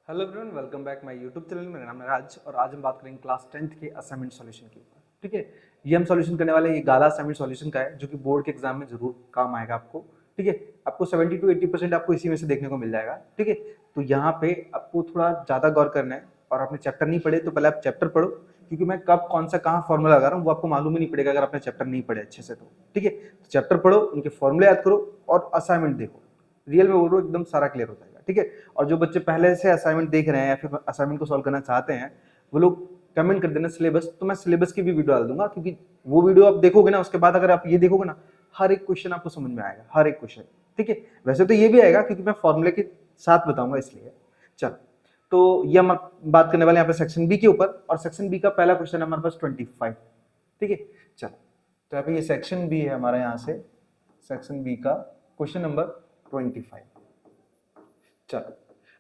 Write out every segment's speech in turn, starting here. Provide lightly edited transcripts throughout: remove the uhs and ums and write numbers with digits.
Hello everyone, welcome back my YouTube channel. मेरा नाम है राज और आज हम बात करेंगे क्लास 10th के असाइनमेंट सॉल्यूशन के ऊपर। ठीक है, ये हम सॉल्यूशन करने वाले हैं, ये गाला असाइनमेंट सॉल्यूशन का है जो कि बोर्ड के एग्जाम में जरूर काम आएगा आपको। ठीक है, आपको 70 to 80% आपको इसी में से देखने को मिल जाएगा। ठीक है, तो यहाँ पे आपको थोड़ा ज्यादा गौर करना है और आपने चैप्टर नहीं पढ़े तो पहले आप चैप्टर पढ़ो, क्योंकि मैं कब कौन सा कहाँ फॉर्मूला लगा रहा हूँ वो आपको मालूम ही नहीं पड़ेगा अगर आपने चैप्टर नहीं पढ़े अच्छे से तो। ठीक है, तो चैप्टर पढ़ो, उनके फॉर्मूले याद करो और असाइनमेंट देखो। रियल में बोल रहा हूँ, एकदम सारा क्लियर हो जाएगा। ठीक है, और जो बच्चे पहले से असाइनमेंट देख रहे हैं या फिर असाइनमेंट को सॉल्व करना चाहते हैं वो लोग कमेंट कर देना सिलेबस, तो मैं सिलेबस की भी वीडियो डाल दूंगा, क्योंकि वो वीडियो आप देखोगे ना, उसके बाद अगर आप ये देखोगे ना, हर एक क्वेश्चन आपको समझ में आएगा, हर एक क्वेश्चन। ठीक है, वैसे तो ये भी आएगा क्योंकि मैं फॉर्मूले के साथ बताऊंगा इसलिए। चल, तो ये हम बात करने वाले यहाँ पे सेक्शन बी के ऊपर, और सेक्शन बी का पहला क्वेश्चन है हमारे पास 25। ठीक है, चल, तो यहाँ पे ये सेक्शन बी है हमारा, यहाँ से सेक्शन बी का क्वेश्चन नंबर 25। चलो,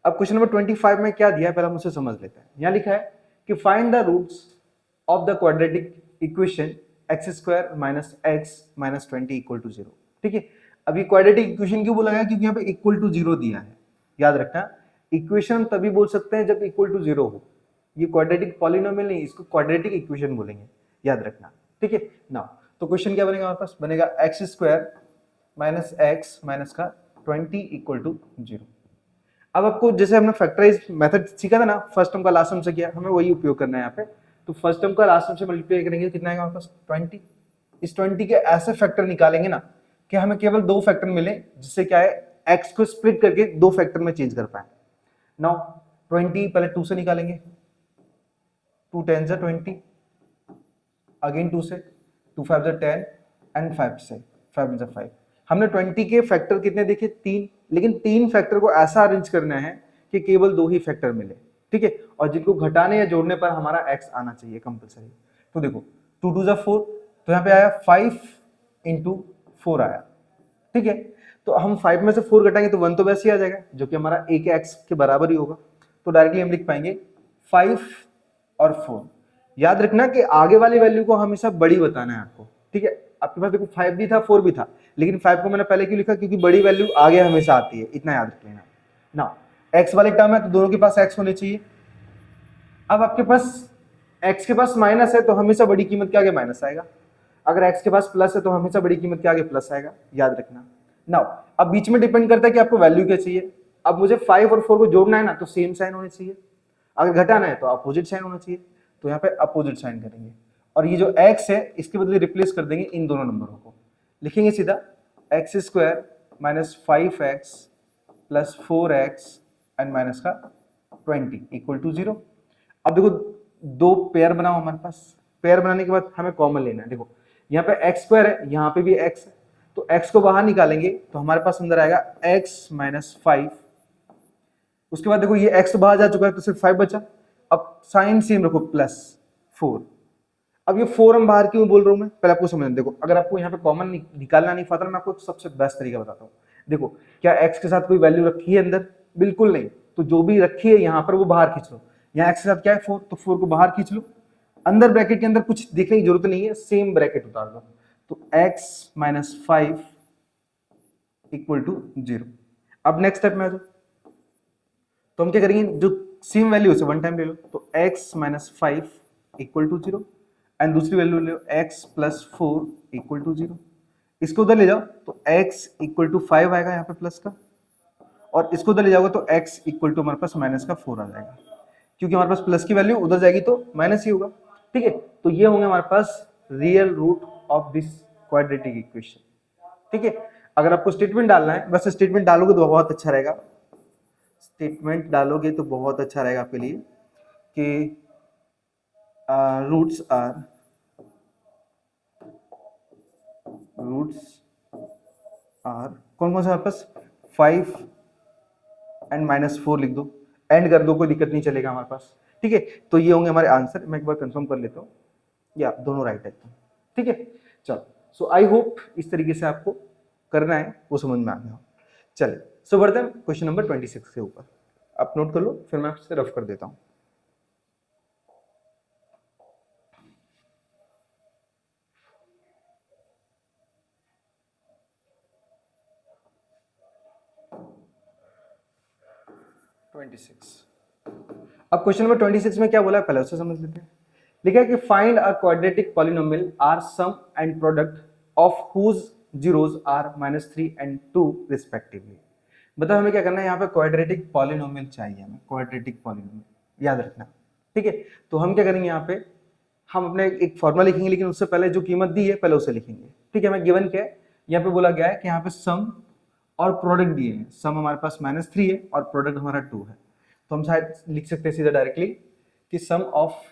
अब क्वेश्चन नंबर 25 में क्या दिया है पहले हम उसे समझ लेते हैं। यहाँ लिखा है कि find the roots of the quadratic equation x square minus x minus 20 equal to 0। ठीक है, अब ये क्वाड्रेटिक इक्वेशन क्यों बोला गया, क्योंकि यहाँ पे इक्वल टू 0 दिया है। याद रखना, इक्वेशन हम तभी बोल सकते हैं जब इक्वल टू 0 हो। ये क्वाड्रेटिक पॉलिनोमियल नहीं, इसको क्वाड्रेटिक इक्वेशन बोलेंगे, याद रखना। ठीक है ना, तो क्वेश्चन क्या बनेगा हमारे पास, बनेगा x square minus x minus का 20 इक्वल टू 0। अब आपको जैसे हमने फैक्टराइज मेथड सीखा था ना, फर्स्ट टर्म का लास्ट टर्म से किया, हमें वही उपयोग करना है यहाँ पे। तो फर्स्ट टर्म का लास्ट टर्म से मल्टीप्लाई करेंगे, कितना आएगा हमारे पास 20। इस 20 के ऐसे फैक्टर निकालेंगे ना कि हमें केवल दो फैक्टर मिले, जिससे क्या है एक्स को स्प्लिट करके दो फैक्टर में चेंज कर पाए। नाउ 20 पहले 2 से निकालेंगे, 2 10 से 20, अगेन 2 से, 2 5 से 10 एंड 5 से, 5 से 5। हमने 20 के फैक्टर कितने देखे, 3, लेकिन 3 फैक्टर को ऐसा अरेंज करना है कि केवल 2 ही फैक्टर मिले। ठीक है, और जिनको घटाने या जोड़ने पर हमारा x आना चाहिए कंपलसरी। तो देखो 2 2 4, तो यहाँ पे आया 5 इंटू 4 आया। ठीक है, तो हम 5 में से 4 घटाएंगे तो 1 तो वैसे ही आ जाएगा, जो कि हमारा a के x के बराबर ही होगा। तो डायरेक्टली हम लिख पाएंगे 5 और 4। याद रखना कि आगे वाली वैल्यू को हमेशा बड़ी बताना है आपको। ठीक है, आपके पास देखो 5 भी था 4 भी था, लेकिन 5 को मैंने पहले क्यों लिखा, क्योंकि बड़ी वैल्यू आगे हमेशा आती है, इतना याद रख लेना ना। x वाली टर्म है तो दोनों के पास x होने चाहिए। अब आपके पास x के पास माइनस है तो हमेशा बड़ी कीमत के आगे माइनस आएगा, अगर x के पास प्लस है तो हमेशा बड़ी कीमत के आगे प्लस आएगा, याद रखना। नाउ अब बीच में डिपेंड करता है कि आपको वैल्यू क्या चाहिए। अब मुझे 5 और 4 को जोड़ना है ना, तो सेम साइन होने चाहिए, अगर घटाना है तो अपोजिट साइन होना चाहिए, तो यहाँ पे अपोजिट साइन करेंगे। और ये जो x है इसके बदले रिप्लेस कर देंगे इन दोनों नंबरों को, लिखेंगे सीधा x square minus 5x plus 4x and minus का 20 इक्वल टू 0। अब देखो दो पेयर बनाओ हमारे पास, पेयर बनाने के बाद हमें कॉमन लेना है। देखो यहाँ पे एक्स स्क्वायर है, यहाँ पे भी x है, तो x को बाहर निकालेंगे तो हमारे पास अंदर आएगा x माइनस 5। उसके बाद देखो ये x तो बाहर जा चुका है तो सिर्फ 5 बचा। अब साइन सेम रखो प्लस 4। अब ये 4 हम बाहर क्यों बोल रहा हूं मैं, पहले आपको समझना। देखो अगर आपको यहाँ पे कॉमन निकालना नहीं पता, मैं आपको सबसे बेस्ट तरीका बताता हूँ। देखो क्या x के साथ कोई वैल्यू रखी है अंदर, बिल्कुल नहीं, तो जो भी रखी है यहाँ पर वो बाहर खींच लो। यहाँ x के साथ क्या है 4, तो 4 को बाहर खींच लो, अंदर ब्रैकेट के अंदर कुछ देखने की जरूरत नहीं है, सेम ब्रैकेट उतार दो। तो x माइनस 5 इक्वल टू 0। अब नेक्स्ट स्टेप में आ जाओ, तो हम क्या करेंगे, जो सेम वैल्यू है वन टाइम ले लो, तो x minus 5 equal to 0 and दूसरी वैल्यू ले लो x प्लस 4 इक्वल टू 0। इसको उधर ले जाओ तो x इक्वल टू 5 आएगा यहाँ पे प्लस का, और इसको उधर ले जाओगे तो x इक्वल टू हमारे पास माइनस का 4 आ जाएगा, क्योंकि हमारे पास प्लस की वैल्यू उधर जाएगी तो माइनस ही होगा। ठीक है, तो ये होंगे हमारे पास real root of this quadratic equation. ठीक है, अगर आपको स्टेटमेंट डालना है, बस स्टेटमेंट डालोगे तो बहुत अच्छा रहेगा, स्टेटमेंट डालोगे तो बहुत अच्छा रहेगा आपके लिए कि रूट्स आर कौन कौन सा हमारे पास 5 एंड माइनस 4 लिख दो, एंड कर दो, कोई दिक्कत नहीं चलेगा हमारे पास। ठीक है, तो ये होंगे हमारे आंसर। मैं एक बार कंफर्म कर लेता हूँ, या दोनों राइट है एकदम। ठीक है, चलो, सो आई होप इस तरीके से आपको करना है वो समझ में आ गया हो। चलिए, सो बढ़ते हैं क्वेश्चन नंबर 26 के ऊपर। आप नोट कर लो, फिर मैं आपसे रफ कर देता हूँ। अब क्वेश्चन नंबर 26 में क्या बोला है पहले उससे समझ लेते हैं। लिखा है कि find a quadratic polynomial are sum and product of whose zeros are -3 and 2 respectively. बताओ हमें क्या करना है, यहाँ पे क्वाड्रेटिक पॉलिनोमियल चाहिए हमें, क्वाड्रेटिक पॉलिनोमियल याद रखना, ठीक है। तो हम क्या करेंगे, यहाँ पे हम अपने एक फॉर्मूला लिखेंगे, लेकिन उससे पहले जो कीमत दी है पहले उसे लिखेंगे, ठीक है। हमें गिवन क्या है, यहाँ पे बोला गया है कि यहाँ पे सम और प्रोडक्ट दिए हैं। सम हमारे पास -3 है और प्रोडक्ट हमारा 2 है, तो हम शायद लिख सकते हैं सीधा डायरेक्टली कि सम ऑफ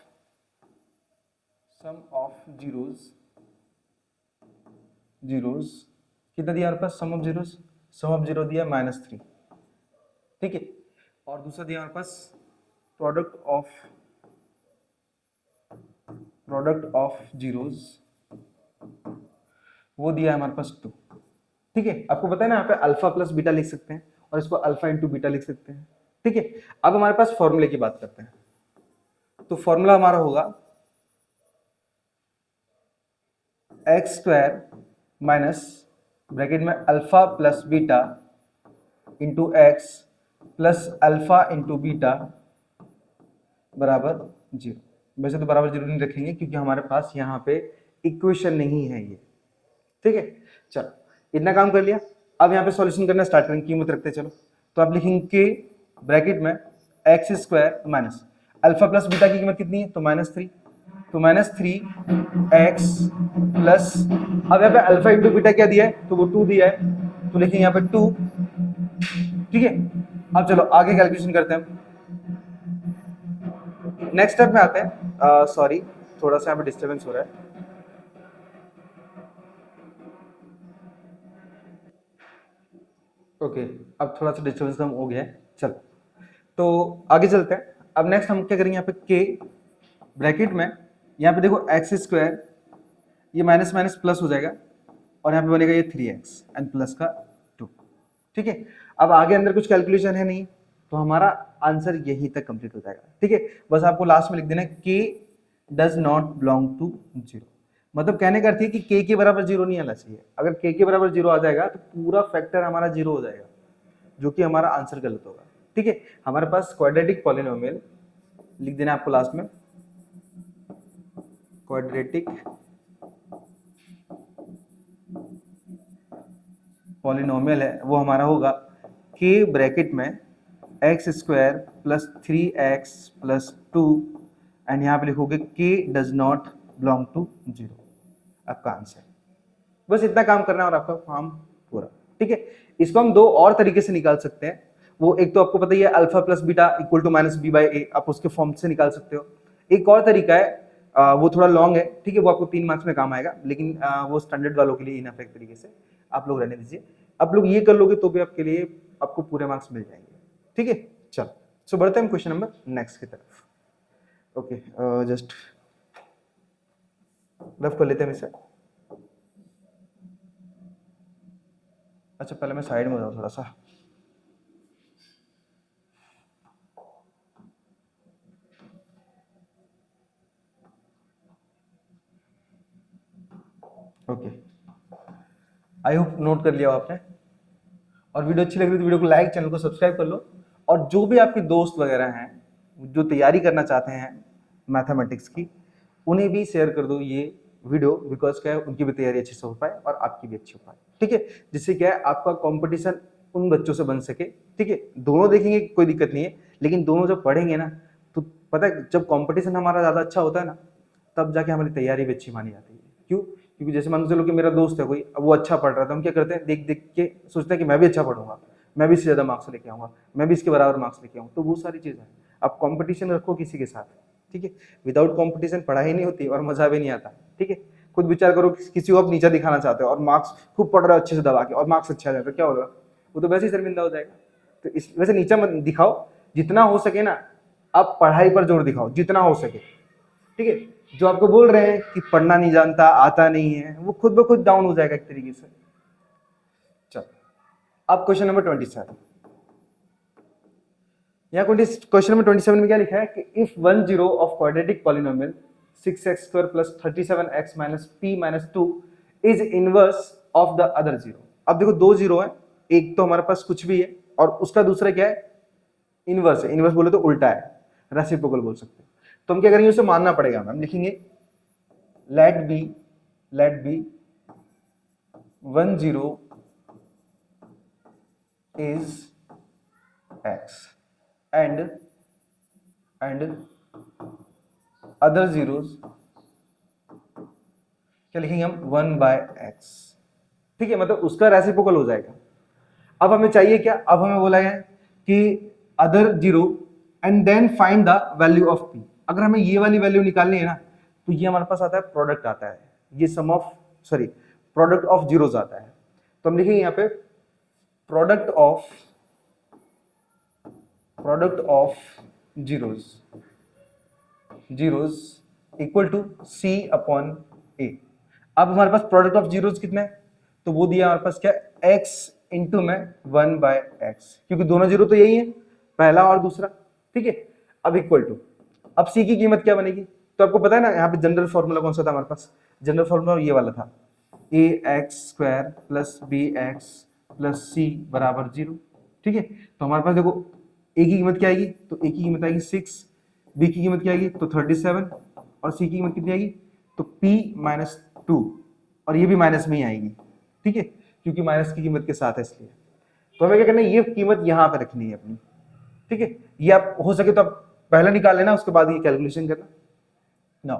जीरोस कितना दिया हमारे पास, सम ऑफ जीरो दिया -3, ठीक है। और दूसरा दिया हमारे पास प्रोडक्ट ऑफ जीरोस, वो दिया है हमारे पास 2, ठीक है। आपको पता है ना, यहाँ पे अल्फा प्लस बीटा लिख सकते हैं और इसको अल्फा इंटू बीटा लिख सकते हैं, ठीक है। अब हमारे पास फॉर्मूले की बात करते हैं। तो फॉर्मूला हमारा होगा x² माइनस ब्रैकेट में alpha plus beta into x plus alpha into beta बराबर 0। वैसे तो बराबर 0 नहीं रखेंगे क्योंकि हमारे पास यहाँ पे इक्वेशन नहीं है ये, ठीक है। चलो इतना काम कर लिया, अब यहाँ पे सॉल्यूशन करना स्टार्ट करेंगे, कीमत रखते चलो। तो आप लिखेंगे कि ब्रैकेट में x² minus alpha plus beta की कीमत कितनी है, तो -3, तो -3x प्लस, अब यहाँ पे अल्फा इंटू बीटा क्या दिया है, तो वो 2 दिया है, तो लिखेंगे यहाँ पे 2, ठीक है। अब चलो आगे कैलकुलेशन करते हैं। नेक्स्ट स्टेप में आते हैं, सॉरी थोड़ा सा यहाँ पे डिस्टर्बेंस हो रहा है। ओके अब थोड़ा सा डिस्टर्बेंस कम हो गया है, चल तो आगे चलते हैं। अब नेक्स्ट हम क्या करेंगे, यहाँ पे k ब्रैकेट में, यहाँ पे देखो x², ये माइनस माइनस प्लस हो जाएगा और यहाँ पे बनेगा ये 3x एंड प्लस का 2, ठीक है। अब आगे अंदर कुछ कैलकुलेशन है नहीं, तो हमारा आंसर यहीं तक कंप्लीट हो जाएगा, ठीक है। बस आपको लास्ट में लिख देना है k does not belong to 0, मतलब कहने का अर्थ है कि k के बराबर 0 नहीं आना चाहिए। अगर k के बराबर 0 आ जाएगा तो पूरा फैक्टर हमारा 0 हो जाएगा, जो कि हमारा आंसर गलत होगा, ठीक है। हमारे पास क्वाड्रेटिक पॉलिनोमियल लिख देना आपको लास्ट में, क्वाड्रेटिक पॉलिनोमियल है वो हमारा होगा k ब्रैकेट में x² plus 3x plus 2 and यहाँ पे लिखोगे k does not belong to 0, आपका आंसर। बस इतना काम करना है और आपका काम पूरा, ठीक है। इसको हम दो और तरीके से निकाल सकते हैं। वो एक तो आपको पता ही है alpha plus beta equal to -b/a, आप उसके फॉर्म से निकाल सकते हो। एक और तरीका है, वो थोड़ा लॉन्ग है, ठीक है, वो आपको 3 मार्क्स में काम आएगा, लेकिन वो स्टैंडर्ड वालों के लिए इनफ एक तरीके से आप लोग रहने दीजिए। आप लोग ये कर लोगे तो भी आपके लिए आपको पूरे मार्क्स मिल जाएंगे, ठीक है। चलो सो बढ़ते हैं क्वेश्चन नंबर नेक्स्ट की तरफ। ओके जस्ट रफ कर लेते हैं इसे। अच्छा पहले मैं साइड में हो जाऊँ थोड़ा सा। ओके आई होप नोट कर लिया आपने, और वीडियो अच्छी लग रही है तो वीडियो को लाइक, चैनल को सब्सक्राइब कर लो। और जो भी आपके दोस्त वगैरह हैं जो तैयारी करना चाहते हैं मैथमेटिक्स की, उन्हें भी शेयर कर दो ये वीडियो, बिकॉज क्या है उनकी भी तैयारी अच्छे से हो पाए और आपकी भी अच्छी हो पाए, ठीक है। जिससे क्या है आपका कंपटीशन उन बच्चों से बन सके, ठीक है। दोनों देखेंगे कोई दिक्कत नहीं है, लेकिन दोनों जब पढ़ेंगे ना तो पता है जब कंपटीशन हमारा ज़्यादा अच्छा होता है ना, तब जाके हमारी तैयारी भी अच्छी मानी जाती है। क्यों? क्योंकि जैसे मान लो चलो कि मेरा दोस्त है कोई, अब वो अच्छा पढ़ रहा है तो हम क्या करते हैं, देख देख के सोचते हैं कि मैं भी अच्छा पढ़ूंगा, मैं भी इससे ज़्यादा मार्क्स लेके आऊँगा, मैं भी इसके बराबर मार्क्स लेके आऊँ। तो वो सारी चीज़ें हैं, आप कंपटीशन रखो किसी के साथ, ठीक है। विदाउट कंपटीशन पढ़ाई नहीं होती और मजा भी नहीं आता, ठीक है। खुद विचार करो किसी को आप नीचा दिखाना चाहते हो और मार्क्स खूब पढ़ रहा है अच्छे से दबा के और मार्क्स अच्छा आ जाए तो क्या होगा, वो तो वैसे ही शर्मिंदा हो जाएगा। तो इस वैसे नीचा मत दिखाओ, जितना हो सके ना आप पढ़ाई पर जोर दिखाओ जितना हो सके, ठीक है। जो आपको बोल रहे हैं कि पढ़ना नहीं जानता, आता नहीं है, वो खुद ब खुद डाउन हो जाएगा एक तरीके से। चलो अब क्वेश्चन नंबर 27, यहाँ क्वेश्चन नंबर 27 में क्या लिखा है कि if 1 zero of quadratic polynomial 6x² plus 37x minus p minus 2 is inverse of the other zero. अब देखो दो जीरो है, एक तो हमारे पास कुछ भी है और उसका दूसरा क्या है, इनवर्स है। इनवर्स बोले तो उल्टा है। रेसिप्रोकल बोल सकते हो। तो हम क्या करेंगे, उसे मानना पड़ेगा। हम लिखेंगे late B 1 0 is x and other zeros, क्या लिखेंगे हम 1/x। ठीक है, मतलब उसका रेसिप्रोकल हो जाएगा। अब हमें चाहिए क्या, अब हमें बोला गया कि other zero and then find the value of p। अगर हमें ये वाली वैल्यू निकालनी है ना, तो ये हमारे पास आता है प्रोडक्ट आता है, ये sum of product of zeros आता है। तो हम लिखेंगे यहाँ पे product of zeros equal to c upon a। अब हमारे पास प्रोडक्ट ऑफ जीरोस कितना है, तो वो दिया हमारे पास क्या, x इंटू में 1/x, क्योंकि दोनों जीरो तो यही है, पहला और दूसरा। ठीक है, अब इक्वल टू, अब c की कीमत क्या बनेगी, तो आपको पता है ना यहाँ पे जनरल फॉर्मूला कौन सा था हमारे पास, जनरल फॉर्मूला ये वाला था, ax² plus bx plus c बराबर 0। ठीक है, तो हमारे पास देखो a की कीमत क्या आएगी, तो a की कीमत आएगी 6, b की कीमत क्या आएगी, तो 37, और c की कीमत कितनी आएगी, तो p-2, और ये भी माइनस में ही आएगी। ठीक है, क्योंकि माइनस की कीमत के साथ है इसलिए। तो हमें क्या करना है, ये कीमत यहाँ पे रखनी है अपनी। ठीक है, ये आप हो सके तो आप पहले निकाल लेना, उसके बाद ये कैलकुलेशन करना ना।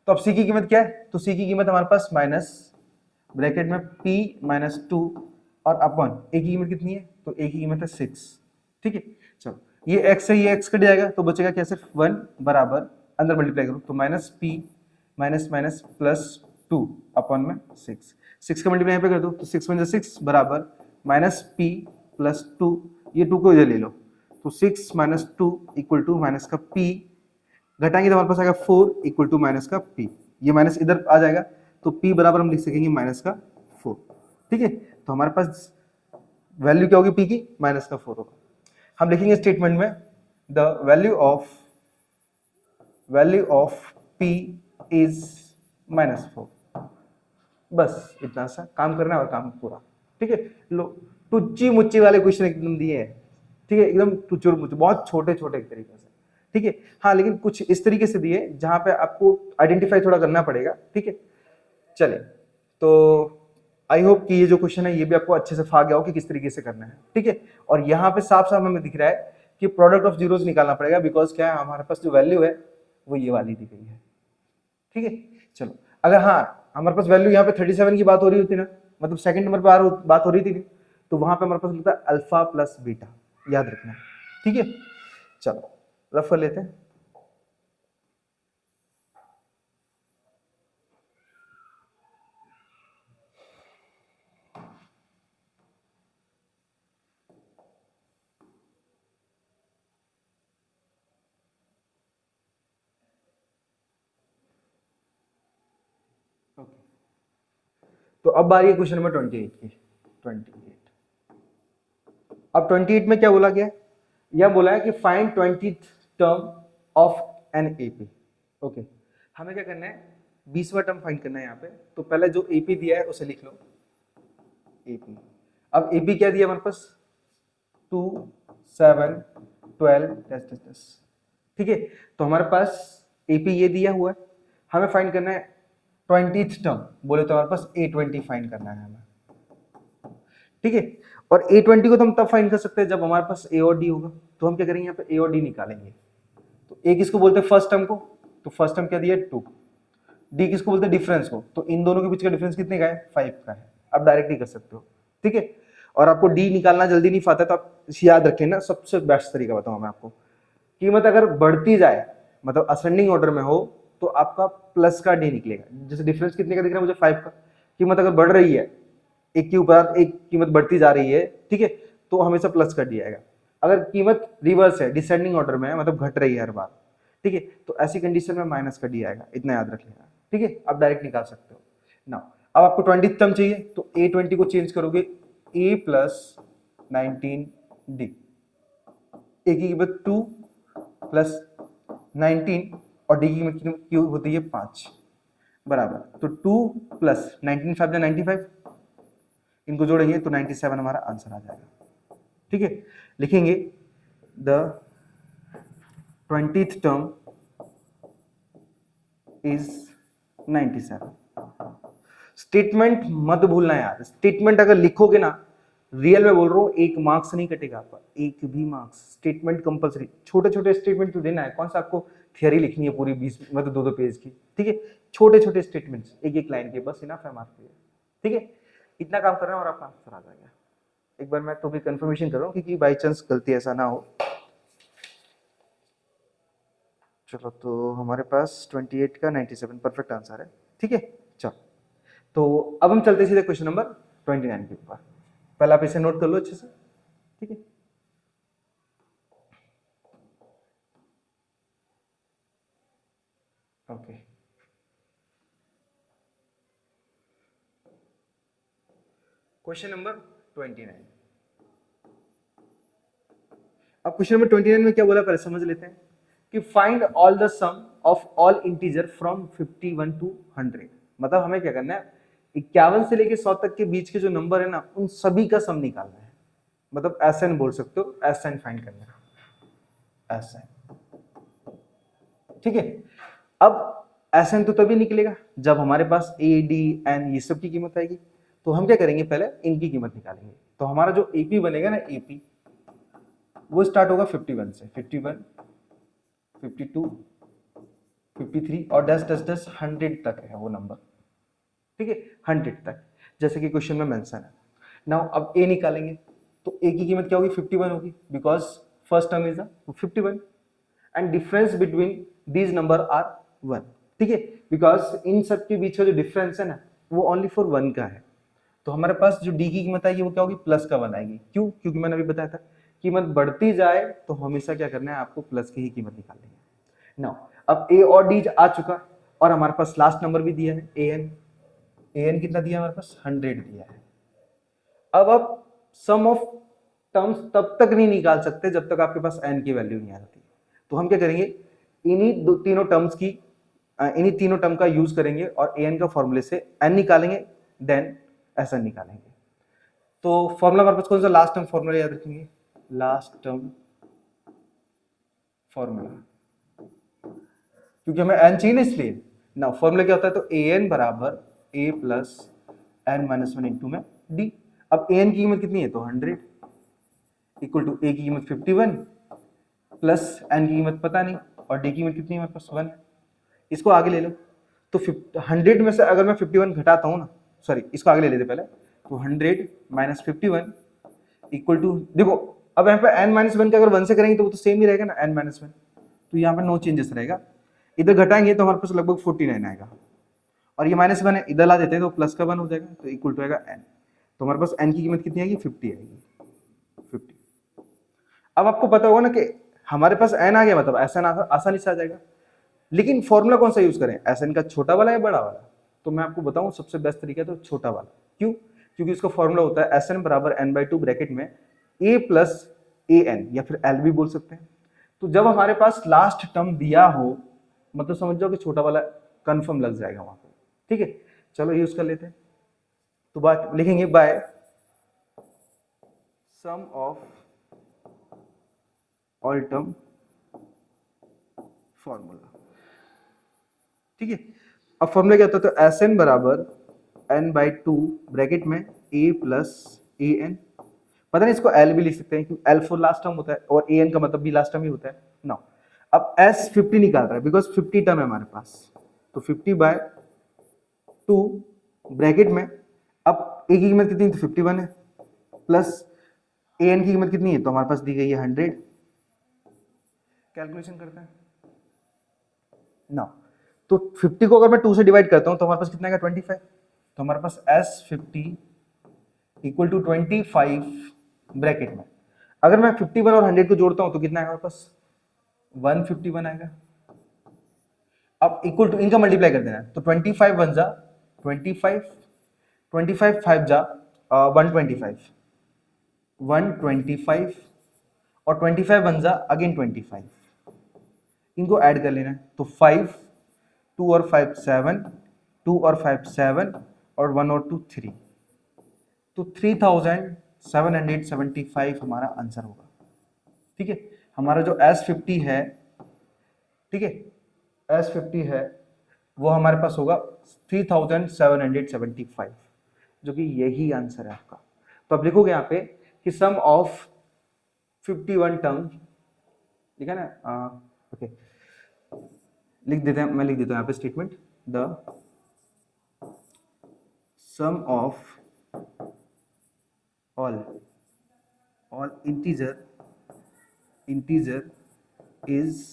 तो अब c की कीमत क्या है, तो c की कीमत हमारे पास माइनस ब्रैकेट में p-2 और अपॉन a की कीमत कितनी है, तो a की कीमत है 6। ठीक है, चलो ये x से ये x कट जाएगा, तो बचेगा क्या, सिर्फ 1 बराबर, अंदर मल्टीप्लाई करो तो minus p minus minus plus 2 upon में 6 का मल्टीप्लाई यहाँ पे कर दो, तो 6 × 6 बराबर माइनस p प्लस 2, ये 2 को इधर ले लो, तो 6 माइनस 2 इक्वल टू माइनस का p, घटाएंगे तो हमारे पास आएगा 4 इक्वल टू माइनस का p, ये माइनस इधर आ जाएगा, तो p बराबर हम लिख सकेंगे माइनस का 4। ठीक है, तो हमारे पास वैल्यू क्या होगी p की, माइनस का 4 होगा। हम लिखेंगे स्टेटमेंट में the value of p is -4। बस इतना सा काम करना है और काम पूरा। ठीक है, लो टुच्ची मुच्ची वाले क्वेश्चन एकदम दिए हैं। ठीक है, एकदम टुच्चुर मुच्चू, बहुत छोटे छोटे एक तरीके से। ठीक है, हाँ लेकिन कुछ इस तरीके से दिए जहां पे आपको आइडेंटिफाई थोड़ा करना पड़ेगा। ठीक है, चले तो आई होप कि ये जो क्वेश्चन है ये भी आपको अच्छे से फा गया हो कि किस तरीके से करना है। ठीक है, और यहाँ पे साफ साफ हमें दिख रहा है कि प्रोडक्ट ऑफ जीरोस निकालना पड़ेगा, बिकॉज क्या है, हमारे पास जो वैल्यू है वो ये वाली दी गई है। ठीक है, चलो अगर हाँ हमारे पास वैल्यू यहाँ पे 37 की बात हो रही होती ना, मतलब सेकंड नंबर पे बात हो रही थी, तो वहां पे हमारे पास होता है अल्फा प्लस बीटा, याद रखना। ठीक है, चलो रफ कर लेते हैं। तो अब बारी है क्वेश्चन नंबर 28 की। 28, अब 28 में क्या बोला गया है, यह बोला है कि find 20th term of an AP. Okay, हमें क्या करना है, 20वां टर्म फाइंड करना है यहाँ पे। तो पहले जो एपी दिया है उसे लिख लो, एपी। अब एपी क्या दिया हमारे पास, 2 7 12 10। ठीक है, तो हमारे पास एपी ये दिया हुआ है, हमें फाइंड करना है 20th टर्म, बोले तो हमारे पास A20 फाइंड करना है हमें। ठीक है, और A20 को तो हम तब फाइंड कर सकते हैं जब हमारे पास A और D होगा। तो हम क्या करेंगे, यहाँ पे A और D निकालेंगे। तो A किसको बोलते हैं, फर्स्ट टर्म को, तो फर्स्ट टर्म क्या दिया है 2। D किसको बोलते हैं, डिफरेंस को, तो इन दोनों के बीच का डिफरेंस कितने का है, 5 का है। आप डायरेक्टली कर सकते हो। ठीक है, और आपको D निकालना जल्दी नहीं पाता तो आप याद रखें ना, सबसे बेस्ट तरीका बताऊँ मैं आपको, कीमत अगर बढ़ती जाए मतलब असेंडिंग ऑर्डर में हो तो आपका प्लस का D निकलेगा। जैसे डिफरेंस कितने का दिख रहा है मुझे, 5 का। कीमत अगर बढ़ रही है, एक के ऊपर एक कीमत बढ़ती जा रही है, ठीक है, तो हमेशा प्लस का D आएगा। अगर कीमत रिवर्स है, डिसेंडिंग ऑर्डर में है, मतलब घट रही है हर बार, ठीक है, तो ऐसी कंडीशन में माइनस का D आएगा, इतना याद रख लेना। ठीक है, आप डायरेक्ट निकाल सकते हो ना। अब आपको 20th टर्म चाहिए, तो A20 को चेंज करोगे A + 19D। A की कीमत 2 + 19 और D की कीमत क्यों होती है 5 बराबर, तो 2 + 19 5 95, इनको जोड़ेंगे तो 97 हमारा आंसर आ जाएगा। ठीक है, लिखेंगे the 20th term is 97। Statement मत भूलना यार, स्टेटमेंट अगर लिखोगे ना, रियल में बोल रहा हूँ, एक मार्क्स नहीं कटेगा आपका, एक भी मार्क्स। स्टेटमेंट कंपलसरी, छोटे छोटे स्टेटमेंट तो देना है, कौन सा आपको थियरी लिखनी है पूरी 20 मतलब 2-2 पेज की, ठीक है, छोटे छोटे स्टेटमेंट्स एक एक लाइन के, बस इनफ है मार्क्स के लिए, ठीक है। इतना काम कर रहे हैं और आपका आंसर आ जाएगा। एक बार मैं तो भी कंफर्मेशन कर रहा हूँ क्योंकि बाई चांस गलती ऐसा ना हो। चलो, तो हमारे पास 28 का 97 परफेक्ट आंसर है, ठीक है। चलो, तो अब हम चलते सीधे क्वेश्चन नंबर 29 के ऊपर। पहले आप इसे नोट कर लो अच्छे से, ठीक है। Okay, question number 29। अब क्वेश्चन नंबर 29 में क्या बोला पहले समझ लेते हैं कि find all the sum of all integer from 51 to 100। मतलब हमें क्या करना है, 51 से लेके 100 तक के बीच के जो नंबर है ना, उन सभी का सम निकालना है। मतलब एसएन बोल सकते हो, एसएन फाइंड करना है, एसएन, ठीक है। अब एसएन तो तभी निकलेगा जब हमारे पास ए डी एन ये सब की कीमत आएगी। तो हम क्या करेंगे, पहले इनकी कीमत निकालेंगे। तो हमारा जो एपी बनेगा ना, एपी वो स्टार्ट होगा 51 से, 51, 52, 53 और 10 100 तक है वो नंबर, ठीक है, 100 तक, जैसे कि क्वेश्चन में मेंशन है। नाउ अब ए निकालेंगे, तो ए की कीमत क्या होगी, 51 होगी, because first term is 51 and difference between these number are 1, ठीक है, बिकॉज इन सब के बीच का जो डिफरेंस है ना, वो ओनली फॉर 1 का है। तो हमारे पास जो डी की कीमत आएगी वो क्या होगी, प्लस का 1 आएगी। क्यों? क्योंकि मैंने अभी बताया था, कीमत बढ़ती जाए तो हमेशा क्या करना है, आपको प्लस की ही कीमत निकालनी है। नाउ अब ए और डी आ चुका और हमारे पास लास्ट नंबर भी दिया है ए एन। ए एन कितना दिया है हमारे पास, 100 दिया है। अब आप सम ऑफ टर्म्स तब तक नहीं निकाल सकते जब तक आपके पास एन की वैल्यू नहीं आ जाती। तो हम क्या करेंगे, इन्हीं तीनों टर्म्स की, इन्हीं तीनों टर्म का यूज करेंगे और ए एन का फॉर्मूले से एन निकालेंगे, देन एस एन निकालेंगे। तो फॉर्मूला हमारे पास कौन सा, लास्ट टर्म फॉर्मूला याद रखेंगे, लास्ट टर्म फॉर्मूला, क्योंकि हमें एन चाहिए ना, इसलिए ना फॉर्मूला क्या होता है, तो ए एन बराबर ए प्लस एन माइनस 1 इंटू में डी। अब ए एन की कीमत कितनी है, तो 100 इक्वल टू ए की कीमत 51 प्लस एन की कीमत पता नहीं और डी की कीमत कितनी है हमारे पास, 1। इसको आगे ले लो, तो 100 में से अगर मैं 51 घटाता हूँ ना, सॉरी इसको आगे ले लेते पहले, तो 100 माइनस 51 इक्वल टू, देखो अब यहाँ पे n माइनस 1 का अगर 1 से करेंगे तो वो तो सेम ही रहेगा ना, n माइनस 1, तो यहाँ पे नो चेंजेस रहेगा। इधर घटाएंगे तो हमारे पास लगभग 49 आएगा, और ये माइनस 1 है, इधर ला देते हैं तो प्लस का 1 हो जाएगा, तो इक्वल टू आएगा n। तो हमारे पास n की कीमत कितनी आएगी, 50 आएगी, 50। अब आपको पता होगा ना कि हमारे पास n आ गया, मतलब एसएन आसानी से आ जाएगा। लेकिन फॉर्मूला कौन सा यूज करें, एसएन का छोटा वाला या बड़ा वाला? तो मैं आपको बताऊं सबसे बेस्ट तरीका तो छोटा वाला। क्यों? क्योंकि इसका फॉर्मूला होता है एसएन बराबर n/2 ब्रैकेट में a प्लस ए एन, या फिर एल भी बोल सकते हैं। तो जब हमारे पास लास्ट टर्म दिया हो, मतलब समझ जाओ कि छोटा वाला कंफर्म लग जाएगा वहां पे, ठीक है। चलो यूज कर लेते हैं, तो बात लिखेंगे by sum of all term formula, ठीक है। अब फॉर्मूला क्या होता है, तो एस एन बराबर n/2 ब्रैकेट में a प्लस ए एन, पता नहीं इसको एल भी लिख सकते हैं क्योंकि एल फॉर लास्ट टर्म होता है और ए एन का मतलब भी लास्ट टर्म ही होता है ना। अब एस 50 निकाल रहा है बिकॉज 50 टर्म है हमारे पास, तो 50/2 ब्रैकेट में, अब ए की कीमत कितनी है, तो 51 है, प्लस ए एन की कीमत कितनी है, तो हमारे पास दी गई है 100। कैलकुलेशन करते हैं ना, तो 50 को अगर मैं 2 से डिवाइड करता हूं तो हमारे पास कितना आएगा, 25। तो हमारे पास S50 इक्वल टू 25 ब्रैकेट में, अगर मैं 51 और 100 को जोड़ता हूं तो कितना आएगा हमारे पास, 151 आएगा। अब इक्वल टू इनका मल्टीप्लाई कर देना है, तो 25 1 जा 25, 25 5 जा 125, 125 और 25 1 जा अगेन 25, इनको ऐड कर लेना है, तो 5, 2 और 5 7, 2 और 5 7 और 1 और 2 3, तो 3775 हमारा आंसर होगा, ठीक है। हमारा जो S50 है ठीक है, S50 है वो हमारे पास होगा 3775, जो कि यही आंसर है आपका। तो अब लिखोगे यहाँ पे कि सम ऑफ 51 टर्म, ठीक है ना, ओके लिख देते हैं, मैं लिख देता हूँ यहाँ पे statement, the sum of all integer is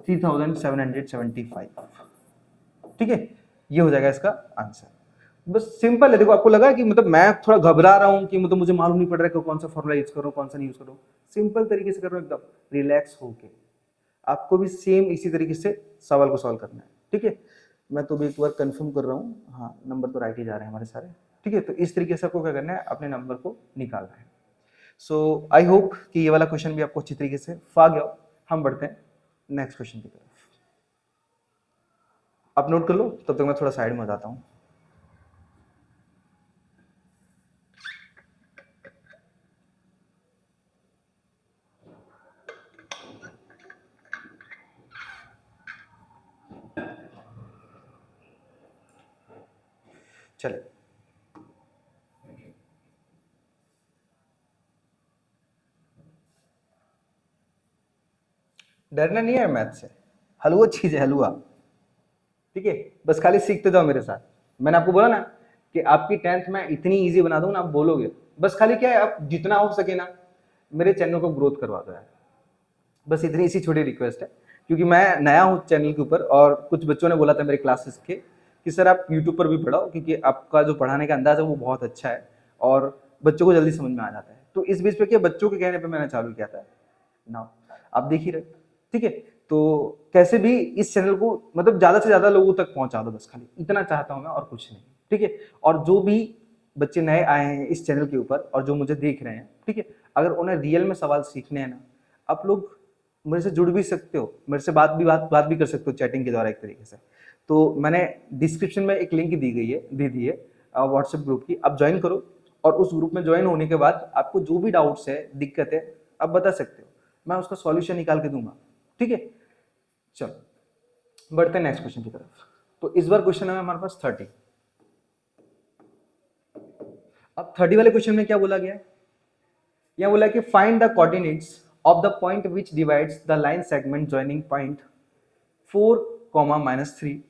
3775, ठीक है, ये हो जाएगा इसका आंसर। बस सिंपल है। देखो आपको लगा कि मतलब मैं थोड़ा घबरा रहा हूँ कि मतलब मुझे मालूम नहीं पड़ रहा है कि कौन सा फॉर्मूला यूज करो कौन सा नहीं यूज करो, सिंपल तरीके से करो, एकदम रिलैक्स होके। आपको भी सेम इसी तरीके से सवाल को सॉल्व करना है, ठीक है। मैं तो भी एक बार कंफर्म कर रहा हूँ, हाँ नंबर तो राइट ही जा रहे हैं हमारे सारे, ठीक है। तो इस तरीके से आपको क्या करना है, अपने नंबर को निकालना है। सो आई होप कि ये वाला क्वेश्चन भी आपको अच्छी तरीके से फा गया हो। हम बढ़ते हैं नेक्स्ट क्वेश्चन की तरफ। आप नोट कर लो, तब तक मैं थोड़ा साइड में हो जाता हूँ। चले, डरना नहीं है मैथ से, हलवा चीज है, हलवा, ठीक है। बस खाली सीखते जाओ मेरे साथ। मैंने आपको बोला ना कि आपकी 10th में इतनी इजी बना दूंगा ना, आप बोलोगे। बस खाली क्या है, आप जितना हो सके ना मेरे चैनल को ग्रोथ करवा दो यार, बस इतनी सी छोटी रिक्वेस्ट है। क्योंकि मैं नया हूँ चैनल के ऊपर, और कुछ बच्चों ने बोला था मेरे क्लासेस के कि सर आप यूट्यूब पर भी पढ़ाओ, क्योंकि आपका जो पढ़ाने का अंदाज है वो बहुत अच्छा है और बच्चों को जल्दी समझ में आ जाता है। तो इस बीच पे क्या, बच्चों के कहने पर मैंने चालू किया था ना, आप देख ही रहे, ठीक है। तो कैसे भी इस चैनल को मतलब ज्यादा से ज्यादा लोगों तक पहुंचा दो, बस खाली इतना चाहता हूं मैं, और कुछ नहीं, ठीक है। और जो भी बच्चे नए आए हैं इस चैनल के ऊपर और जो मुझे देख रहे हैं, ठीक है, अगर उन्हें रियल में सवाल सीखने हैं ना, आप लोग मेरे से जुड़ भी सकते हो, मेरे से बात भी कर सकते हो चैटिंग के द्वारा एक तरीके से। तो मैंने डिस्क्रिप्शन में एक लिंक दे दी है व्हाट्सएप ग्रुप की, आप ज्वाइन करो, और उस ग्रुप में ज्वाइन होने के बाद आपको जो भी डाउट्स है, दिक्कत है, आप बता सकते हो, मैं उसका सॉल्यूशन निकाल के दूंगा, ठीक है। चलो बढ़ते हैं नेक्स्ट क्वेश्चन की तरफ। तो इस बार क्वेश्चन है हमारे पास 30। अब 30 वाले क्वेश्चन में क्या बोला गया है, यहाँ बोला कि find the coordinates of the point which divides the line segment joining point 4, -3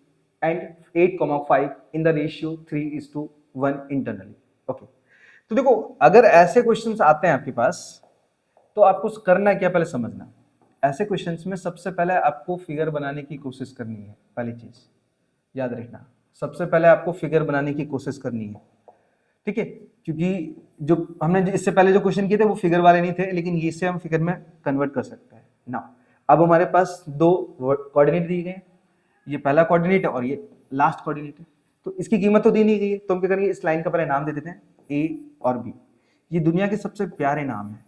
and 8, 5 in the ratio 3:1 internally. Okay, तो देखो अगर ऐसे क्वेश्चंस आते हैं आपके पास, तो आपको करना क्या, पहले समझना। ऐसे क्वेश्चंस में सबसे पहले आपको फिगर बनाने की कोशिश करनी है, पहली चीज याद रखना, सबसे पहले आपको फिगर बनाने की कोशिश करनी है, ठीक है। क्योंकि जो हमने इससे पहले जो क्वेश्चन किए थे वो फिगर वाले नहीं थे, लेकिन इससे हम फिगर में कन्वर्ट कर सकते हैं ना। अब हमारे पास दो कोऑर्डिनेट दिए गए, ये पहला कोऑर्डिनेट है और ये लास्ट कोऑर्डिनेट है। तो इसकी कीमत तो दी नहीं गई है, तो हम क्या करेंगे, इस लाइन का पहले नाम दे देते हैं ए और बी। ये दुनिया के सबसे प्यारे नाम है,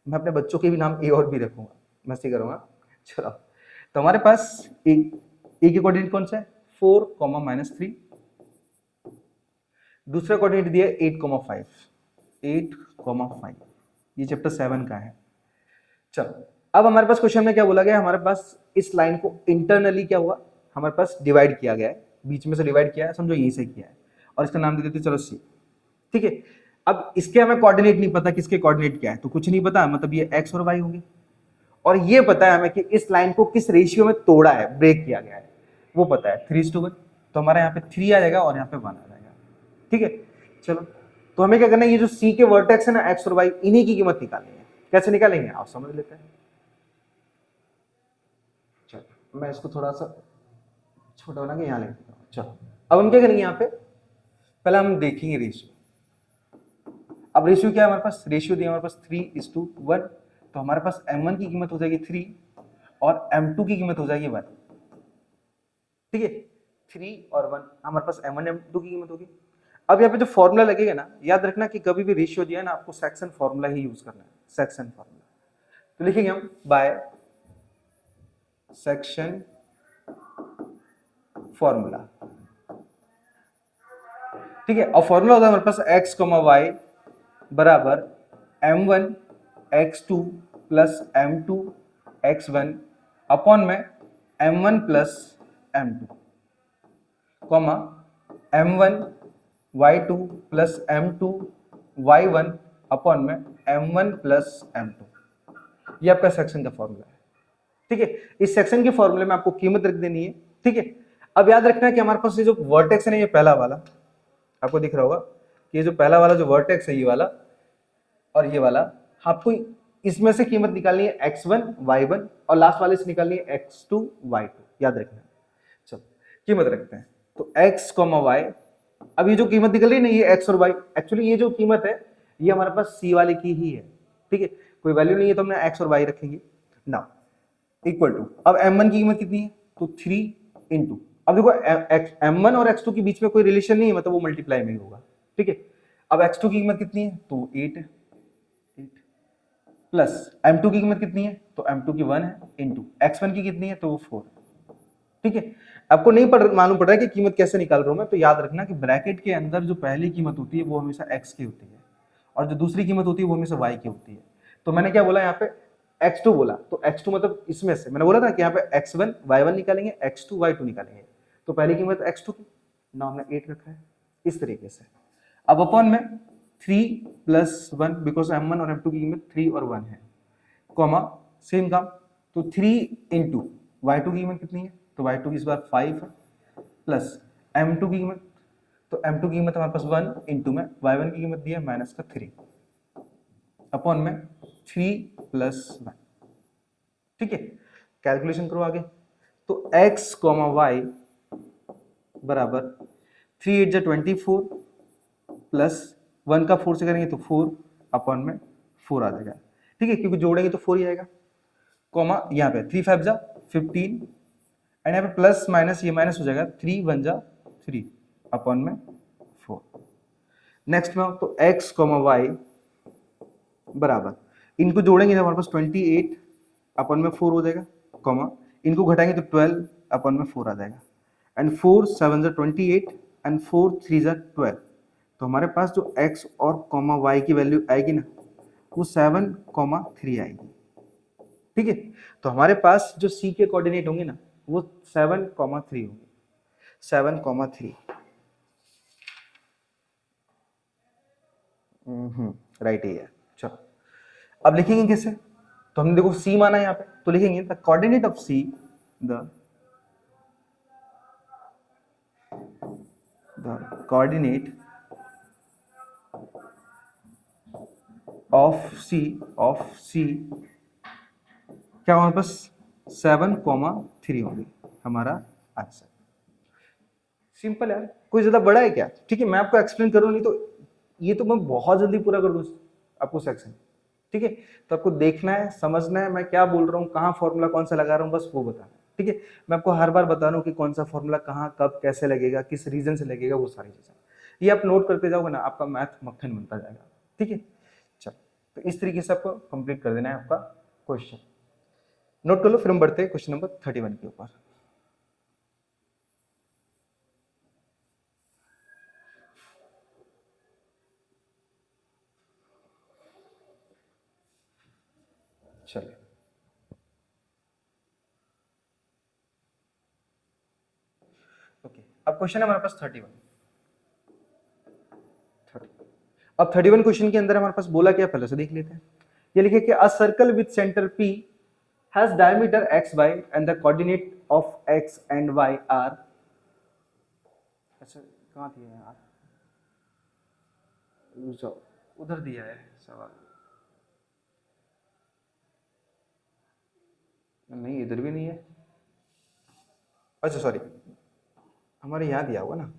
मैं अपने बच्चों के भी नाम ए और बी रखूंगा, मस्ती करूंगा। चलो, तो हमारे पास ए के कोऑर्डिनेट कौन सा है, 4, -3। दूसरा कोऑर्डिनेट दिया 8, 5। ये चैप्टर 7 का है। चलो, अब हमारे पास क्वेश्चन में क्या बोला गया, हमारे पास इस लाइन को इंटरनली क्या हुआ, हमारे पास डिवाइड किया गया है, बीच में से डिवाइड किया है, समझो यहीं से किया है, और इसका नाम दे देते चलो सी, ठीक है। अब इसके हमें कोऑर्डिनेट नहीं पता, किसके कोऑर्डिनेट क्या है, तो कुछ नहीं पता, मतलब ये एक्स और वाई होंगे। और ये पता है हमें कि इस लाइन को किस रेशियो में तोड़ा है, ब्रेक किया गया है, वो पता है 3:1। तो हमारे यहाँ पे 3 आ जाएगा और यहाँ पे 1 आ जाएगा, ठीक है। चलो, तो हमें क्या करना है, ये जो सी के वर्टेक्स है ना, एक्स और वाई, इन्हीं की कीमत निकालनी है। कैसे निकालेंगे आप समझ लेते हैं। चलो, मैं इसको थोड़ा सा छोटा बना के यहाँ लिख देता हूँ। चलो, अब हम क्या करेंगे, यहाँ पे पहले हम देखेंगे रेशियो। अब रेशियो क्या है हमारे पास, रेशियो दिया हमारे पास 3:1। तो हमारे पास m1 की कीमत हो जाएगी 3 और m2 की कीमत हो जाएगी 1, ठीक है। 3 और 1 हमारे पास m1 m2 की कीमत होगी। अब यहाँ पे जो फॉर्मूला लगेगा ना, याद रखना कि कभी भी रेशियो दिया है ना, आपको सेक्शन फॉर्मूला ही यूज करना है, सेक्शन फॉर्मूला। तो लिखेंगे हम बाय सेक्शन फॉर्मूला, ठीक है। और फॉर्मूला होता है हमारे पास x, y बराबर m1 x2 plus m2 x1 upon में m1 plus m2 comma m1 y2 plus m2 y1 upon में m1 प्लस m2। ये आपका सेक्शन का फॉर्मूला है, ठीक है। इस सेक्शन के फॉर्मूले में आपको कीमत रख देनी है, ठीक है। अब याद रखना है कि हमारे पास ये जो वर्टेक्स है ना, ये पहला वाला आपको दिख रहा होगा कि ये जो पहला वाला जो वर्टेक्स है ये वाला और ये वाला, आपको इसमें से कीमत निकालनी है x1 y1 और लास्ट वाले से निकालनी है x2 y2, याद रखना। चलो कीमत रखते हैं, तो x, y, अब ये जो कीमत निकल रही है ना, ये x और y, एक्चुअली ये जो कीमत है ये हमारे पास c वाले की ही है, ठीक है। कोई वैल्यू नहीं है तो हमने x और y रखेंगे ना, इक्वल टू, अब m1 की कीमत कितनी है, तो 3 इंटू, अब देखो m1 और x2 के बीच में कोई रिलेशन नहीं है, मतलब वो मल्टीप्लाई में ही होगा, ठीक है। अब x2 की कीमत कितनी है, तो 8 प्लस m2 की कीमत कितनी है, तो m2 की 1 है, इंटू x1 की कितनी है, तो वो 4, ठीक है। आपको नहीं मालूम पड़ रहा है कि कीमत कैसे निकाल रहा हूं मैं, तो याद रखना कि ब्रैकेट के अंदर जो पहली कीमत होती है वो हमेशा x की होती है और जो दूसरी कीमत होती है वो हमेशा y की होती है। तो मैंने क्या बोला यहाँ पे x2 बोला, तो x2 मतलब इसमें से मैंने बोला था कि यहाँ पे x1 y1 निकालेंगे, x2 y2 निकालेंगे, तो पहली कीमत x2 की, ना हमने 8 रखा है इस तरीके से। अब अपॉन में 3 प्लस 1, बिकॉज m1 और m2 की कीमत 3 और 1 है, कॉमा सेम काम, तो 3 इंटू y2 की कीमत कितनी है, तो y2 की इस बार 5 है, प्लस m2 की कीमत, तो m2 की कीमत हमारे पास 1 इंटू में y1 की कीमत दी है माइनस का 3 अपॉन में 3 प्लस 1, ठीक है। कैलकुलेशन करो आगे, तो x, y बराबर 3 8 जा 24 प्लस 1 का 4 से करेंगे तो 4 अपॉन में 4 आ जाएगा, ठीक है, क्योंकि जोड़ेंगे तो 4 ही आएगा, कॉमा यहाँ पे 3 5 जा 15 एंड यहाँ पे प्लस माइनस ये माइनस हो जाएगा, 3 1 जा 3 अपॉन में 4। नेक्स्ट में तो x, y बराबर, इनको जोड़ेंगे तो हमारे पास 28 अपॉन में 4 हो जाएगा, कॉमा इनको घटाएंगे तो 12 अपॉन में 4 आ जाएगा, एंड 4 7 जा 28 एंड 4 3 जा 12। तो हमारे पास जो x और कॉमा y की वैल्यू आएगी ना, वो 7,3 आएगी, ठीक है। तो हमारे पास जो c के कोऑर्डिनेट होंगे ना, वो 7,3 होंगे, 7,3, राइट ही है। चलो अब लिखेंगे कैसे, तो हमने देखो c माना है यहाँ पे, तो लिखेंगे the coordinate of c, the coordinate of c क्या हमारे पास 7,3 होंगे, हमारा आंसर। सिंपल है, कोई ज्यादा बड़ा है क्या, ठीक है। मैं आपको एक्सप्लेन करूँ नहीं तो ये तो मैं बहुत जल्दी पूरा कर दूँ आपको सेक्शन, ठीक है। तो आपको देखना है, समझना है मैं क्या बोल रहा हूँ, कहाँ फॉर्मूला कौन सा लगा रहा हूँ, बस वो बताना, ठीक है। मैं आपको हर बार बता रहा हूँ कि कौन सा फॉर्मूला कहाँ कब कैसे लगेगा, किस रीजन से लगेगा, वो सारी चीजें ये आप नोट करते जाओगे ना, आपका मैथ मक्खन बनता जाएगा, ठीक है। चलो तो इस तरीके से आपको कंप्लीट कर देना है आपका क्वेश्चन, नोट कर लो। फिर हम बढ़ते हैं क्वेश्चन नंबर 31 के ऊपर। चलिए ओके, अब क्वेश्चन है हमारे पास 31। अब 31 क्वेश्चन के अंदर हमारे पास बोला क्या, पहले से देख लेते हैं। ये लिखे कि a circle with centre P has diameter xy and the coordinate of x and y are, अच्छा कहाँ दिया है यार, उधर दिया है सवाल, नहीं इधर भी नहीं है, अच्छा सॉरी हमारे यहाँ दिया होगा ना,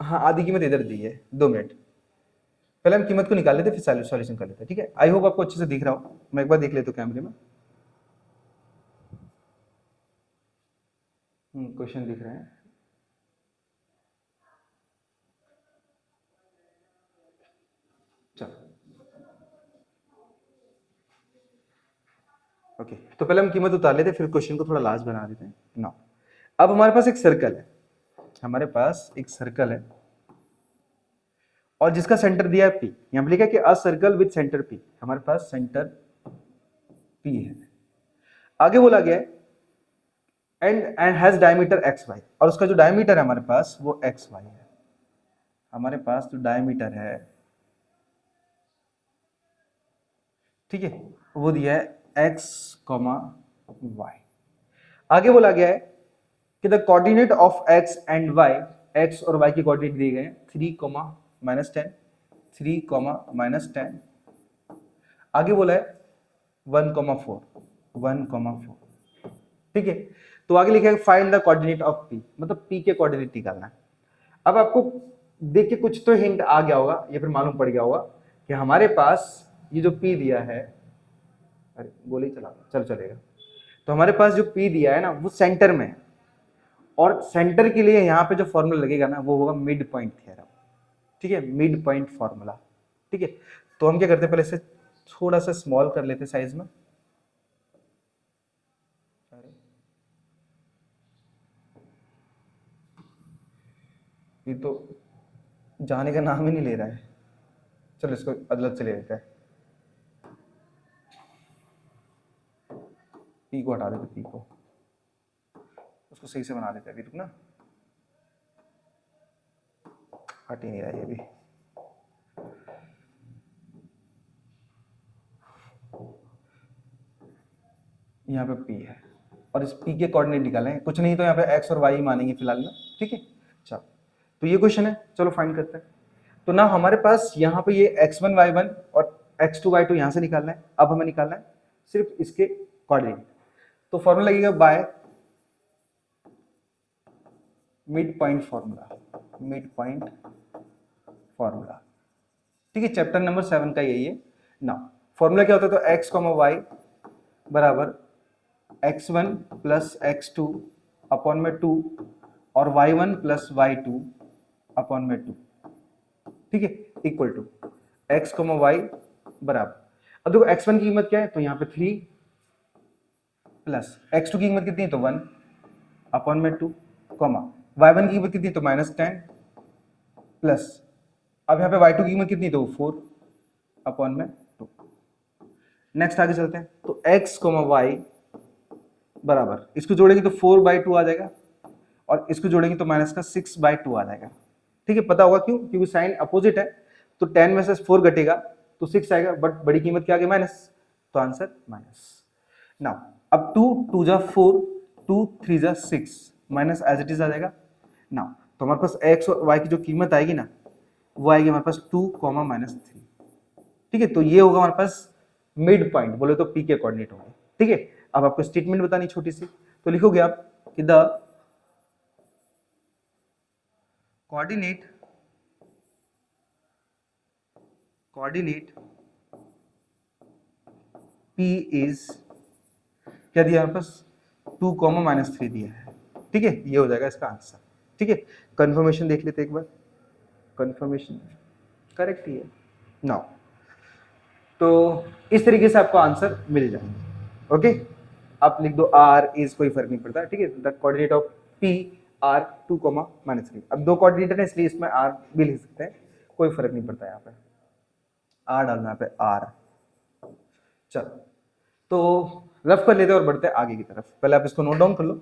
हाँ आधी कीमत इधर दी है। 2 मिनट पहले हम कीमत को निकाल लेते फिर सॉल्यूशन कर लेते, ठीक है। आई होप आपको अच्छे से दिख रहा हो, मैं एक बार देख लेता हूँ कैमरे में। क्वेश्चन दिख रहे हैं, चलो ओके। तो पहले हम कीमत उतार लेते फिर क्वेश्चन को थोड़ा लास्ट बना देते हैं ना। अब हमारे पास एक सर्कल है, हमारे पास एक सर्कल है और जिसका सेंटर दिया है P, यहां पे लिखा है कि a circle with centre P, हमारे पास सेंटर P है। आगे बोला गया है and has diameter x y, और उसका जो डायमीटर है हमारे पास वो एक्स वाई है। हमारे पास जो डायमीटर है, ठीक है, वो दिया है एक्स कॉमा वाई। आगे बोला गया है कि the coordinate of x and y, x और वाई के कोऑर्डिनेट दिए गए हैं 3 कोमा -10, 3 कोमा -10। आगे बोला है 1,4, 1,4, ठीक है। तो आगे लिखा है find the coordinate of P, मतलब पी के कोऑर्डिनेट निकालना है। अब आपको देख के कुछ तो हिंट आ गया होगा या फिर मालूम पड़ गया होगा कि हमारे पास ये जो पी दिया है, अरे गोली चल चलेगा, तो हमारे पास जो पी दिया है ना वो सेंटर में है, और सेंटर के लिए यहाँ पे जो फॉर्मूला लगेगा ना वो होगा मिड पॉइंट थ्योरम, ठीक है, मिड पॉइंट फॉर्मूला, ठीक है। तो हम क्या करते हैं, पहले से थोड़ा सा स्मॉल कर लेते साइज में, ये तो जाने का नाम ही नहीं ले रहा है, चलो इसको अदलत से ले लेते हैं, पी को हटा देते, पी को, उसको सही से बना देते हैं, अभी रुक ना, हट ही नहीं रहा है ये भी। यहाँ पे पी है और इस पी के कोऑर्डिनेट निकाले हैं, कुछ नहीं तो यहाँ पे एक्स और वाई मानेंगे फिलहाल में, ठीक है। चलो तो ये क्वेश्चन है, चलो फाइंड करते हैं। तो ना हमारे पास यहाँ पे ये x1 y1 और x2 y2 यहाँ से निकालना है। अब हमें निकालना है सिर्फ इसके कोऑर्डिनेट, तो फॉर्मूला लगेगा by mid point formula, mid point formula, ठीक है। चैप्टर नंबर 7 का यही है ना। फॉर्मूला क्या होता है, तो x कॉमा वाई बराबर x1 प्लस x2 अपॉन में 2 और y1 प्लस y2 अपॉन में 2, ठीक है, equal to x comma y बराबर, अब देखो x1 की कीमत क्या है, तो यहाँ पे 3 प्लस x2 की कीमत कितनी है, तो 1 अपॉन में 2 कॉमा y1 की कीमत कितनी है, तो -10 प्लस, अब यहाँ पे y2 की कीमत कितनी है, तो 4 अपॉन में 2। नेक्स्ट आगे चलते हैं, तो x कॉमा वाई बराबर, इसको जोड़ेंगे तो 4/2 आ जाएगा और इसको जोड़ेंगे तो माइनस का 6/2 आ जाएगा, ठीक है। पता होगा क्यों, क्योंकि साइन अपोजिट है, तो 10 में से 4 घटेगा तो 6 आएगा, बट बड़ी कीमत क्या आ गई, माइनस, तो आंसर माइनस। नाउ अब 2 2 जा 4, 2 3 जा 6, माइनस एज इट इज आ जाएगा। नाउ तो हमारे पास x और y की जो कीमत आएगी ना वो आएगी हमारे पास 2, -3, ठीक है। तो ये होगा हमारे पास मिड पॉइंट, बोले तो p के कोऑर्डिनेट होंगे, ठीक है। अब आपको स्टेटमेंट बतानी छोटी सी, तो लिखोगे आप कि द कोऑर्डिनेट p इज, क्या दिया हमारे पास, 2, -3 दिया है, ठीक है। ये हो जाएगा इसका आंसर, ठीक है। कंफर्मेशन देख लेते एक बार, कंफर्मेशन करेक्ट ही है। नाउ तो इस तरीके से आपको आंसर मिल जाएगा, ओके। आप लिख दो r इज, कोई फर्क नहीं पड़ता, ठीक है। The coordinate of p r 2, -3, अब दो कोऑर्डिनेटर है इसलिए इसमें r भी लिख सकते हैं, कोई फर्क नहीं पड़ता, यहाँ पे r डालना, यहाँ पे r। चलो तो रफ कर लेते हैं और बढ़ते हैं आगे की तरफ, पहले आप इसको नोट डाउन कर लो।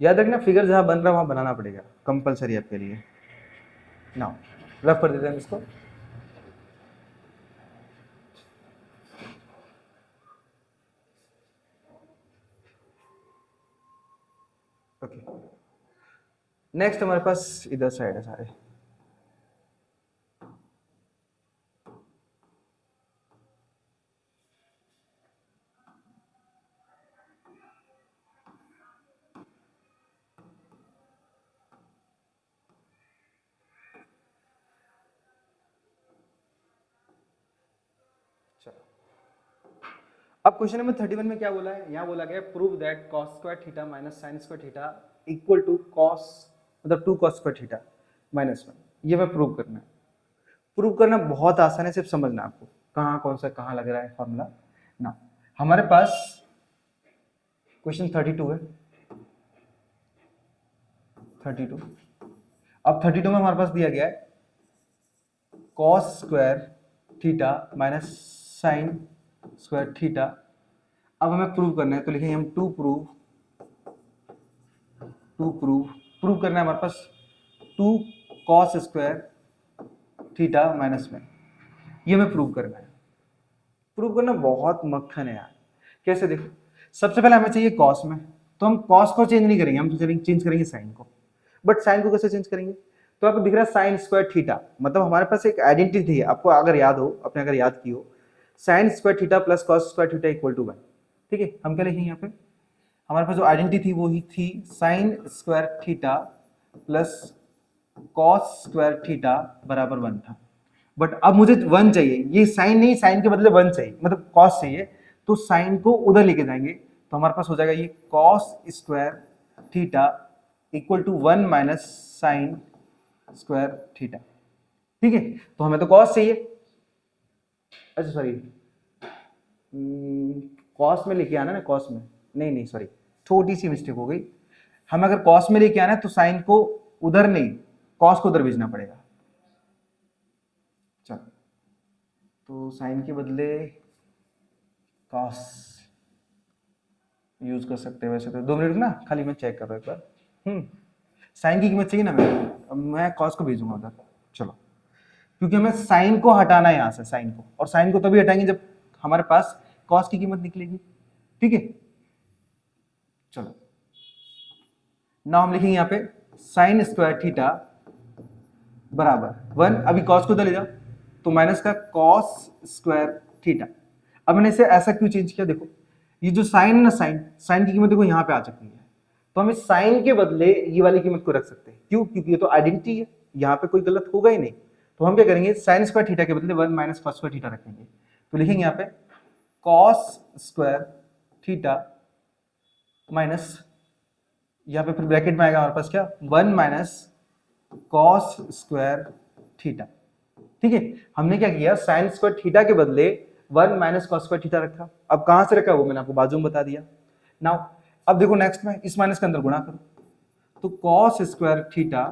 याद रखना फिगर जहां बन रहा है वहां बनाना पड़ेगा, कंपलसरी आपके लिए। नाउ रफ कर देते हैं इसको। ओके, नेक्स्ट हमारे पास इधर साइड है सारे, अब क्वेश्चन नंबर 31 में क्या बोला है, यहाँ बोला गया prove that cos square theta minus sine square theta equal to cos, मतलब 2 cos स्क्वायर थीटा -1, ये मैं प्रूव करना है। प्रूव करना बहुत आसान है, सिर्फ समझना आपको कहाँ कौन सा कहाँ लग रहा है फॉर्मूला ना। हमारे पास क्वेश्चन 32 है, 32, अब 32 में हमारे पास दिया गया है cos square theta minus sine square theta. अब हमें प्रूव करना है तो लिखेंगे हम टू प्रूव करना है हमारे पास 2 कॉस स्क्वायर थीटा माइनस में, ये हमें प्रूव करना है। प्रूव करना बहुत मक्खन है यार। कैसे देखो, सबसे पहले हमें चाहिए कॉस में, तो हम कॉस को चेंज नहीं करेंगे, हम चेंज करेंगे साइन को। बट साइन को कैसे चेंज करेंगे, तो आपको दिख रहा है साइन स्क्वायर थीटा, मतलब हमारे पास एक आइडेंटिटी है, आपको अगर याद हो, आपने अगर याद की हो, sine square theta plus cos square theta equal to 1। ठीक है, हम क्या लिखेंगे यहाँ पे, हमारे पास जो आइडेंटिटी थी वो ही थी sign square theta plus cos square theta बराबर 1 था। बट अब मुझे 1 चाहिए, ये साइन नहीं, साइन के बदले 1 चाहिए, मतलब कॉस चाहिए, तो साइन को उधर लेके जाएंगे, तो हमारे पास हो जाएगा ये cos square theta equal to 1 minus sine square theta. ठीक है, तो हमें तो कॉस चाहिए, अच्छा सॉरी कॉस में लेके आना ना, कॉस में नहीं सॉरी, छोटी सी मिस्टेक हो गई। हमें अगर कॉस में लेके आना है तो साइन को उधर नहीं, कॉस को उधर भेजना पड़ेगा। चलो, तो साइन के बदले कॉस यूज कर सकते हैं वैसे तो। 2 मिनट ना, खाली मैं चेक कर रहा हूँ एक बार। साइन की कीमत चाहिए ना, मैं कॉस को भेजूंगा उधर। चलो, क्योंकि हमें साइन को हटाना है यहाँ से, साइन को, और साइन को तभी हटाएंगे जब हमारे पास कॉस की कीमत निकलेगी। ठीक है, चलो नाउ हम लिखेंगे यहाँ पे साइन स्क्वायर थीटा बराबर 1, अभी कॉस को उधर ले जाओ तो माइनस का कॉस स्क्वायर थीटा। अब मैंने इसे ऐसा क्यों चेंज किया, देखो ये जो साइन है ना, साइन की कीमत देखो यहाँ पे आ चुकी है, तो हम इस साइन के बदले ये वाली कीमत को रख सकते हैं। क्यों, क्योंकि ये तो आइडेंटिटी है, यहाँ पे कोई गलत होगा ही नहीं। तो हम क्या करेंगे, साइन स्क्वायर थीटा के बदले 1 माइनस कॉस स्क्वायर थीटा रखेंगे, तो लिखेंगे यहाँ पे कॉस स्क्वायर थीटा माइनस, यहाँ पे फिर ब्रैकेट में आएगा हमारे पास क्या, 1 माइनस कॉस स्क्वायर थीटा। ठीक है, हमने क्या किया, साइन स्क्वायर थीटा के बदले 1 माइनस कॉस स्क्वायर थीटा रखा। अब कहां से रखा वो मैंने आपको बाजू में बता दिया। नाउ अब देखो नेक्स्ट में इस माइनस के अंदर गुणा करो, तो कॉस स्क्वायर थीटा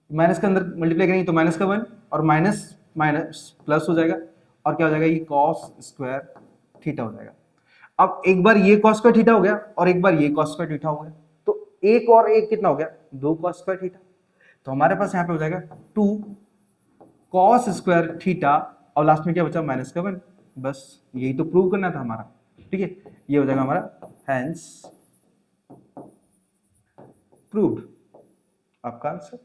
माइनस के अंदर मल्टीप्लाई करेंगे तो माइनस का 1 और माइनस माइनस प्लस हो जाएगा, और क्या हो जाएगा, ये कॉस स्क्वायर थीटा हो जाएगा। अब एक बार ये कॉस स्क्वायर थीटा हो गया और एक बार ये कॉस स्क्वायर थीटा हो गया, तो एक और एक कितना हो गया, 2 कॉस स्क्वायर थीटा। तो हमारे पास यहाँ पे हो जाएगा 2 कॉस स्क्वायर थीटा और लास्ट में क्या बचा, माइनस का 1। बस यही तो प्रूव करना था हमारा। ठीक है, ये हो जाएगा हमारा हैंस प्रूव्ड, आपका आंसर।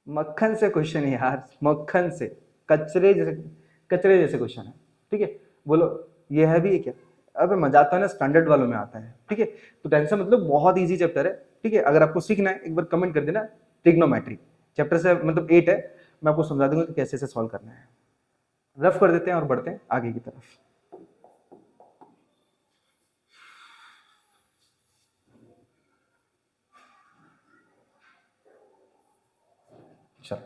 मक्खन से क्वेश्चन है यार, मक्खन से, कचरे जैसे क्वेश्चन है। ठीक है, बोलो ये है भी क्या, अब मजा आता है ना, स्टैंडर्ड वालों में आता है। ठीक है, तो टेंशन मतलब बहुत इजी चैप्टर है। ठीक है, अगर आपको सीखना है एक बार कमेंट कर देना, ट्रिग्नोमेट्री चैप्टर से मतलब 8 है, मैं आपको समझा दूंगा कि कैसे सॉल्व करना है। रफ कर देते हैं और बढ़ते हैं आगे की तरफ। चलो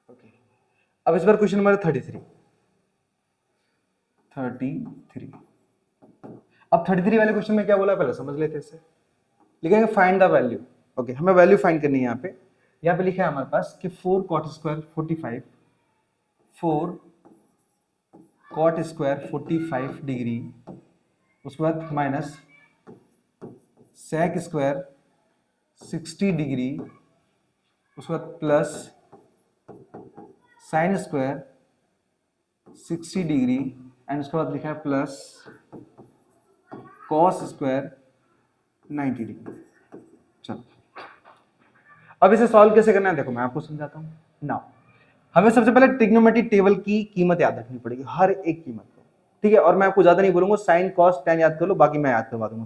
ओके, अब इस बार क्वेश्चन नंबर 33। अब 33 वाले क्वेश्चन में क्या बोला पहले समझ लेते हैं इसे। लिखेंगे फाइंड द वैल्यू। ओके, हमें वैल्यू फाइंड करनी है। यहाँ पे लिखा है हमारे पास कि 4 cot square 45, 4 cot square 45 degree, उसके बाद माइनस सेक स्क्वायर 60 डिग्री, उसके बाद plus sine square 60 degree, and उसके बाद लिखा है प्लस कॉस स्क्वायर 90 डिग्री। चलो अब इसे सॉल्व कैसे करना है देखो मैं आपको समझाता हूँ। नाउ हमें सबसे पहले ट्रिग्नोमेट्रिक टेबल की कीमत याद रखनी पड़ेगी, हर एक कीमत को। ठीक है, और मैं आपको ज्यादा नहीं बोलूंगा, साइन कॉस टेन याद कर लो, बाकी मैं याद करवा दूंगा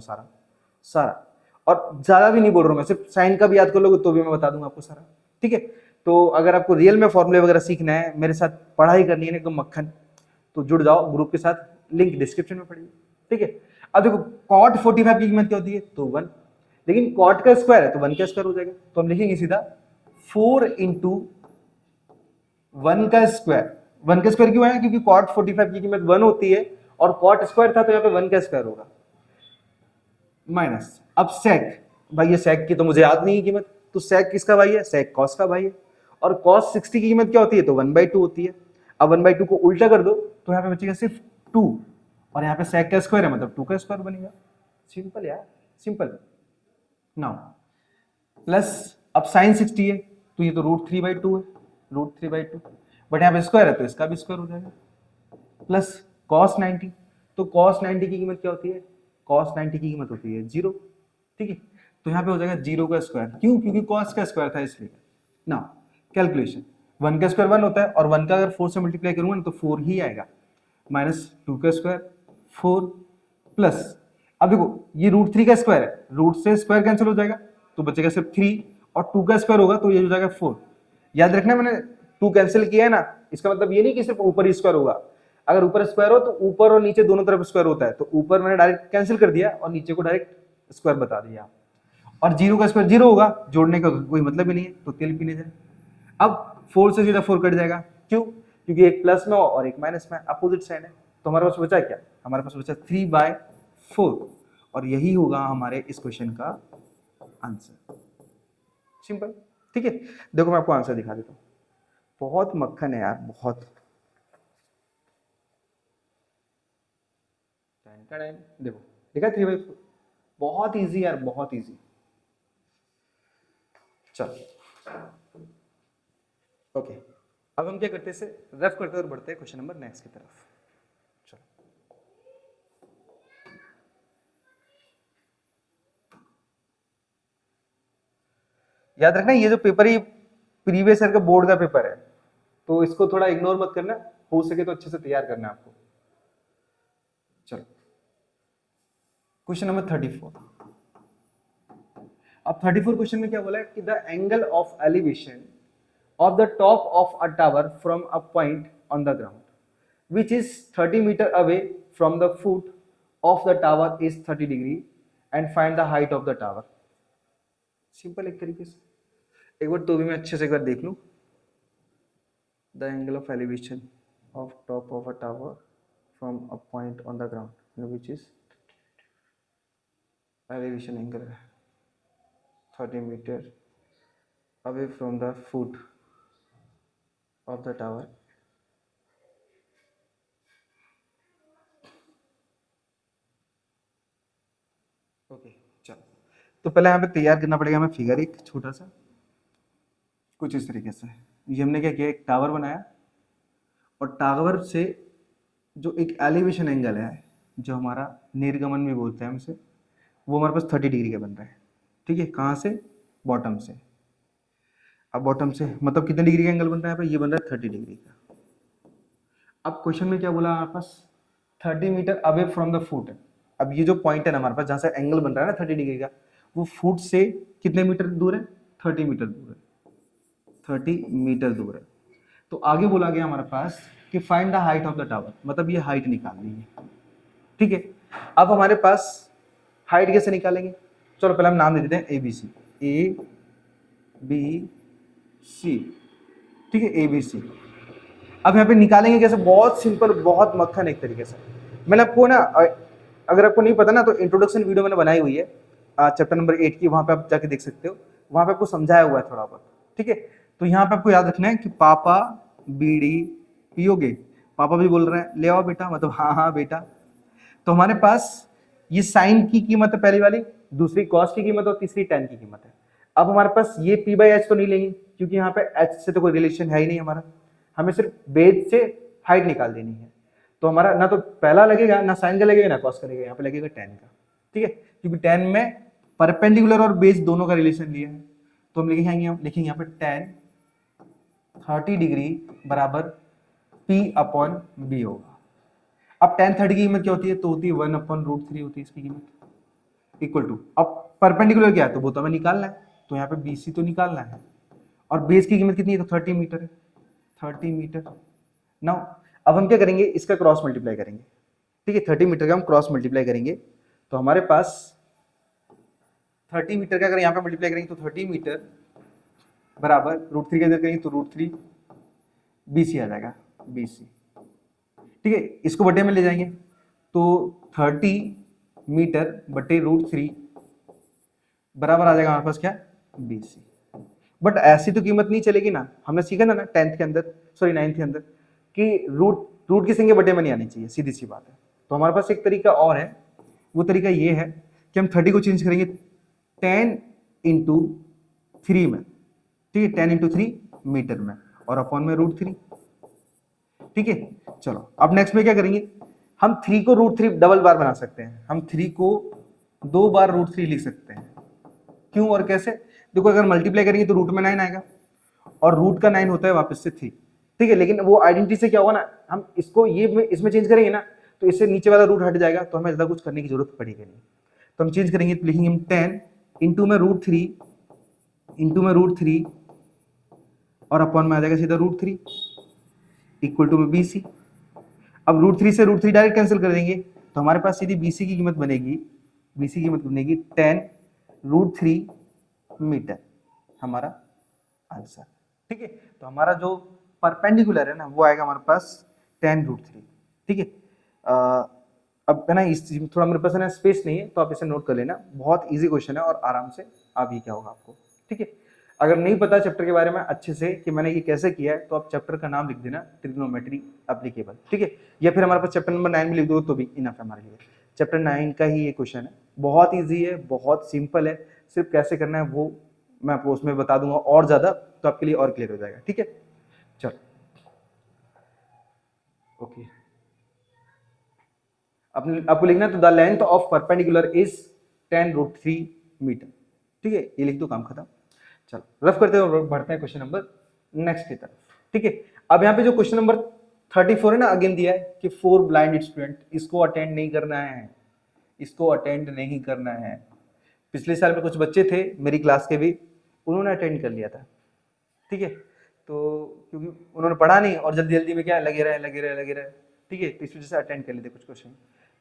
सारा, और ज्यादा भी नहीं बोल रहा हूँ मैं, सिर्फ साइन का भी याद कर लोगे तो भी मैं बता दूंगा आपको सारा। ठीक है, तो अगर आपको रियल में फॉर्मूले वगैरह सीखना है, मेरे साथ पढ़ाई करनी है एकदम मक्खन, तो जुड़ जाओ ग्रुप के साथ, लिंक डिस्क्रिप्शन में पड़ेगी। ठीक है, अब देखो कॉट 45 की कीमत क्या होती है, तो 1, लेकिन कॉट का स्क्वायर है तो 1 का स्क्वायर हो जाएगा, तो हम लिखेंगे सीधा 4 इंटू 1 का स्क्वायर। 1 का स्क्वायर क्यों है, क्योंकि कॉट 45 की कीमत 1 होती है और कॉट स्क्वायर था तो यहाँ पे 1 का स्क्वायर होगा, माइनस। अब सेक, भाई ये सेक की तो मुझे याद नहीं है कीमत, तो सेक किसका भाई है, सेक कॉस का भाई है, और cos 60 की कीमत क्या होती है, तो 1/2 होती है। अब 1/2 को उल्टा कर दो तो यहाँ पे बचेगा सिर्फ 2, और यहाँ पे sec का स्क्वायर है मतलब 2 का स्क्वायर बनेगा। सिंपल यार, सिंपल। नाउ प्लस अब sin 60 है तो ये तो √3/2 है, √3/2, बट यहाँ पे स्क्वायर है तो इसका भी स्क्वायर हो जाएगा। प्लस cos 90, तो cos 90 की कीमत क्या होती है, cos 90 की कीमत होती है 0, ठीक है। तो यहाँ पे हो जाएगा 0 का स्क्वायर, क्यों, क्योंकि cos का स्क्वायर था इसलिए। ना कैलकुलेशन, 1 का स्क्वायर 1 होता है, और 1 का अगर 4 से मल्टीप्लाई करूंगा ना तो 4 ही आएगा, माइनस 2 का स्क्वायर 4 प्लस, अब देखो ये √3 का स्क्वायर है, रूट से स्क्वायर कैंसिल हो जाएगा तो बचेगा सिर्फ 3, और 2 का स्क्वायर होगा तो ये हो जाएगा 4। याद रखना मैंने 2 कैंसिल किया है ना, इसका मतलब ये नहीं कि सिर्फ ऊपर ही स्क्वायर होगा, अगर ऊपर स्क्वायर हो तो ऊपर और नीचे दोनों तरफ स्क्वायर होता है, तो ऊपर मैंने डायरेक्ट कैंसिल कर दिया और नीचे को डायरेक्ट स्क्वायर बता दिया। और 0 का स्क्वायर 0 होगा, जोड़ने का कोई मतलब ही नहीं है, तो तेल पीने जाए। अब 4 से सीधा 4 कट जाएगा, क्यों, क्योंकि एक प्लस में और एक माइनस में, अपोजिट साइड है, तो हमारे पास बचा क्या, हमारे पास बचा 3/4, और यही होगा हमारे इस क्वेश्चन का आंसर। सिंपल, ठीक है। देखो मैं आपको आंसर दिखा देता हूँ, बहुत मक्खन है यार, बहुत। देखो देखा 3/4, बहुत इजी यार, बहुत इजी। चलो ओके, अब हम क्या करते हैं, इसे रफ करते और बढ़ते हैं क्वेश्चन नंबर नेक्स्ट की तरफ। चलो याद रखना ये जो पेपर है प्रीवियस ईयर का बोर्ड का पेपर है, तो इसको थोड़ा इग्नोर मत करना, हो सके तो अच्छे से तैयार करना है आपको। चलो क्वेश्चन नंबर 34। अब 34 क्वेश्चन में क्या बोला है कि the angle of elevation of the top of a tower from a point on the ground which is 30 meter away from the foot of the tower is 30 degree and find the height of the tower। Simple एक तरीके से, एक बार तो भी मैं अच्छे से एक बार देख लूं। The angle of elevation of top of a tower from a point on the ground which is elevation angle 30 metre away from the foot of the tower। Okay चलो, तो पहले यहाँ पे तैयार करना पड़ेगा हमें फिगर, एक छोटा सा कुछ इस तरीके से। ये हमने क्या किया, एक टावर बनाया, और टावर से जो एक एलिवेशन एंगल है, जो हमारा निर्गमन में बोलते हैं हम इसे, वो हमारे पास 30 डिग्री का बन रहा है, ठीक है। कहाँ से, बॉटम से। अब बॉटम से मतलब कितने डिग्री का एंगल बन रहा है, ये बन रहा है 30 डिग्री का। अब क्वेश्चन में क्या बोला हमारे पास, 30 metre away from the foot. अब ये जो पॉइंट है ना हमारे पास, जहाँ से एंगल बन रहा है ना 30 डिग्री का, वो फुट से कितने मीटर दूर है, 30 मीटर दूर है, 30 मीटर दूर है। तो आगे बोला गया हमारे पास कि find the height of the tower, मतलब ये हाइट निकालनी है, ठीक है। अब हमारे पास हाइट कैसे निकालेंगे, चलो पहले हम नाम दे देते हैं ABC, ABC, ठीक है, ABC। अब यहाँ पे निकालेंगे कैसे, बहुत सिंपल, बहुत मक्खन एक तरीके से। मैंने आपको ना, अगर आपको नहीं पता ना, तो इंट्रोडक्शन वीडियो मैंने बनाई हुई है चैप्टर नंबर 8 की, वहां पे आप जाके देख सकते हो, वहां पे आपको समझाया हुआ है थोड़ा बहुत, ठीक है। तो यहाँ पे आपको याद रखना है कि पापा बीड़ी पियोगे, पापा भी बोल रहे हैं ले आओ बेटा, मतलब हाँ हाँ बेटा। तो हमारे पास ये साइन की कीमत है पहली वाली, दूसरी कॉस की कीमत और तीसरी टेन की कीमत है। अब हमारे पास ये P/H तो नहीं लेंगे, क्योंकि यहाँ पे H से तो कोई रिलेशन है ही नहीं हमारा, हमें सिर्फ बेस से हाइट निकाल देनी है। तो हमारा ना तो पहला लगेगा, ना साइन का लगेगा, ना कॉस का लगेगा, यहाँ पे लगेगा टेन का, ठीक है, क्योंकि टेन में परपेंडिकुलर और बेस दोनों का रिलेशन लिया है। तो हम लिखेंगे यहाँ पे टेन 30 डिग्री बराबर P/B होगा। अब टेन 30 की कीमत क्या होती है, तो होती है 1/√3 होती है इसकी कीमत, इक्वल टू, अब परपेंडिकुलर क्या है, तो वो तो हमें निकालना है, तो यहाँ पे BC तो निकालना है, और बेस की कीमत कितनी है, तो 30 मीटर है, 30 मीटर। नाउ अब हम क्या करेंगे, इसका क्रॉस मल्टीप्लाई करेंगे, ठीक है, 30 मीटर का हम क्रॉस मल्टीप्लाई करेंगे, तो हमारे पास 30 मीटर का अगर यहाँ पे मल्टीप्लाई करेंगे तो 30 मीटर बराबर √3 के अंदर करेंगे तो √3 BC आ जाएगा, BC, ठीक है। इसको बटे में ले जाएंगे तो 30 मीटर बटे √3 बराबर आ जाएगा हमारे पास क्या, BC। बट ऐसी तो कीमत नहीं चलेगी ना, हमने सीखा ना 10th के अंदर, सॉरी 9th के अंदर, कि रूट की संख्या बटे में नहीं आनी चाहिए, सीधी सी बात है। तो हमारे पास एक तरीका और है, वो तरीका ये है कि हम 30 को चेंज करेंगे 10 इंटू 3 में, ठीक है, 10 इंटू 3 मीटर में, और अपॉन में √3, ठीक है। चलो अब नेक्स्ट में क्या करेंगे, हम 3 को √3 डबल बार बना सकते हैं, हम 3 को 2 बार √3 लिख सकते हैं। क्यों और कैसे, देखो अगर मल्टीप्लाई करेंगे तो रूट में 9 आएगा, और रूट का 9 होता है वापस से 3, ठीक है। लेकिन वो आइडेंटिटी से क्या होगा ना, हम इसको ये इसमें चेंज करेंगे ना, तो इससे नीचे वाला रूट हट जाएगा, तो हमें ज्यादा कुछ करने की जरूरत पड़ेगी नहीं। तो हम चेंज करेंगे, तो लिखेंगे हम 10 इंटू में √3 इंटू में √3, और अपॉन में आ जाएगा सीधा √3 इक्वल टू में BC। अब √3 से √3 डायरेक्ट कैंसिल कर देंगे, तो हमारे पास सीधी BC की कीमत बनेगी, BC की कीमत बनेगी 10 √3 मीटर, हमारा आंसर, ठीक है। तो हमारा जो परपेंडिकुलर है ना, वो आएगा हमारे पास 10 √3, ठीक है। अब है ना, इस थोड़ा मेरे पास है ना स्पेस नहीं है, तो आप इसे नोट कर लेना, बहुत इजी क्वेश्चन है और आराम से आप ये क्या होगा आपको, ठीक है। अगर नहीं पता चैप्टर के बारे में अच्छे से कि मैंने ये कैसे किया है, तो आप चैप्टर का नाम लिख देना, ट्रिग्नोमेट्री एप्लीकेबल, ठीक है। या फिर हमारे पास चैप्टर नंबर 9 में लिख दो तो भी इनफ है हमारे लिए। चैप्टर 9 का ही ये क्वेश्चन है, बहुत ईजी है, बहुत सिंपल है, सिर्फ कैसे करना है वो मैं आपको उसमें बता दूंगा और ज्यादा, तो आपके लिए और क्लियर हो जाएगा, ठीक है। चलो ओके, आपको लिखना है, तो the length of perpendicular is 10 √3 metre, ठीक है, ये लिख दो, काम खत्म। चलो रफ करते हुए बढ़ते हैं क्वेश्चन नंबर नेक्स्ट की तरफ, ठीक है। अब यहाँ पे जो क्वेश्चन नंबर 34 है ना, अगेन दिया है कि 4 ब्लाइंड स्टूडेंट, इसको अटेंड नहीं करना है, इसको अटेंड नहीं करना है। पिछले साल में कुछ बच्चे थे मेरी क्लास के भी, उन्होंने अटेंड कर लिया था, ठीक है। तो क्योंकि उन्होंने पढ़ा नहीं और जल्दी जल्दी में क्या लगे रहे, ठीक है, तो इस वजह से अटेंड कर लेते कुछ क्वेश्चन।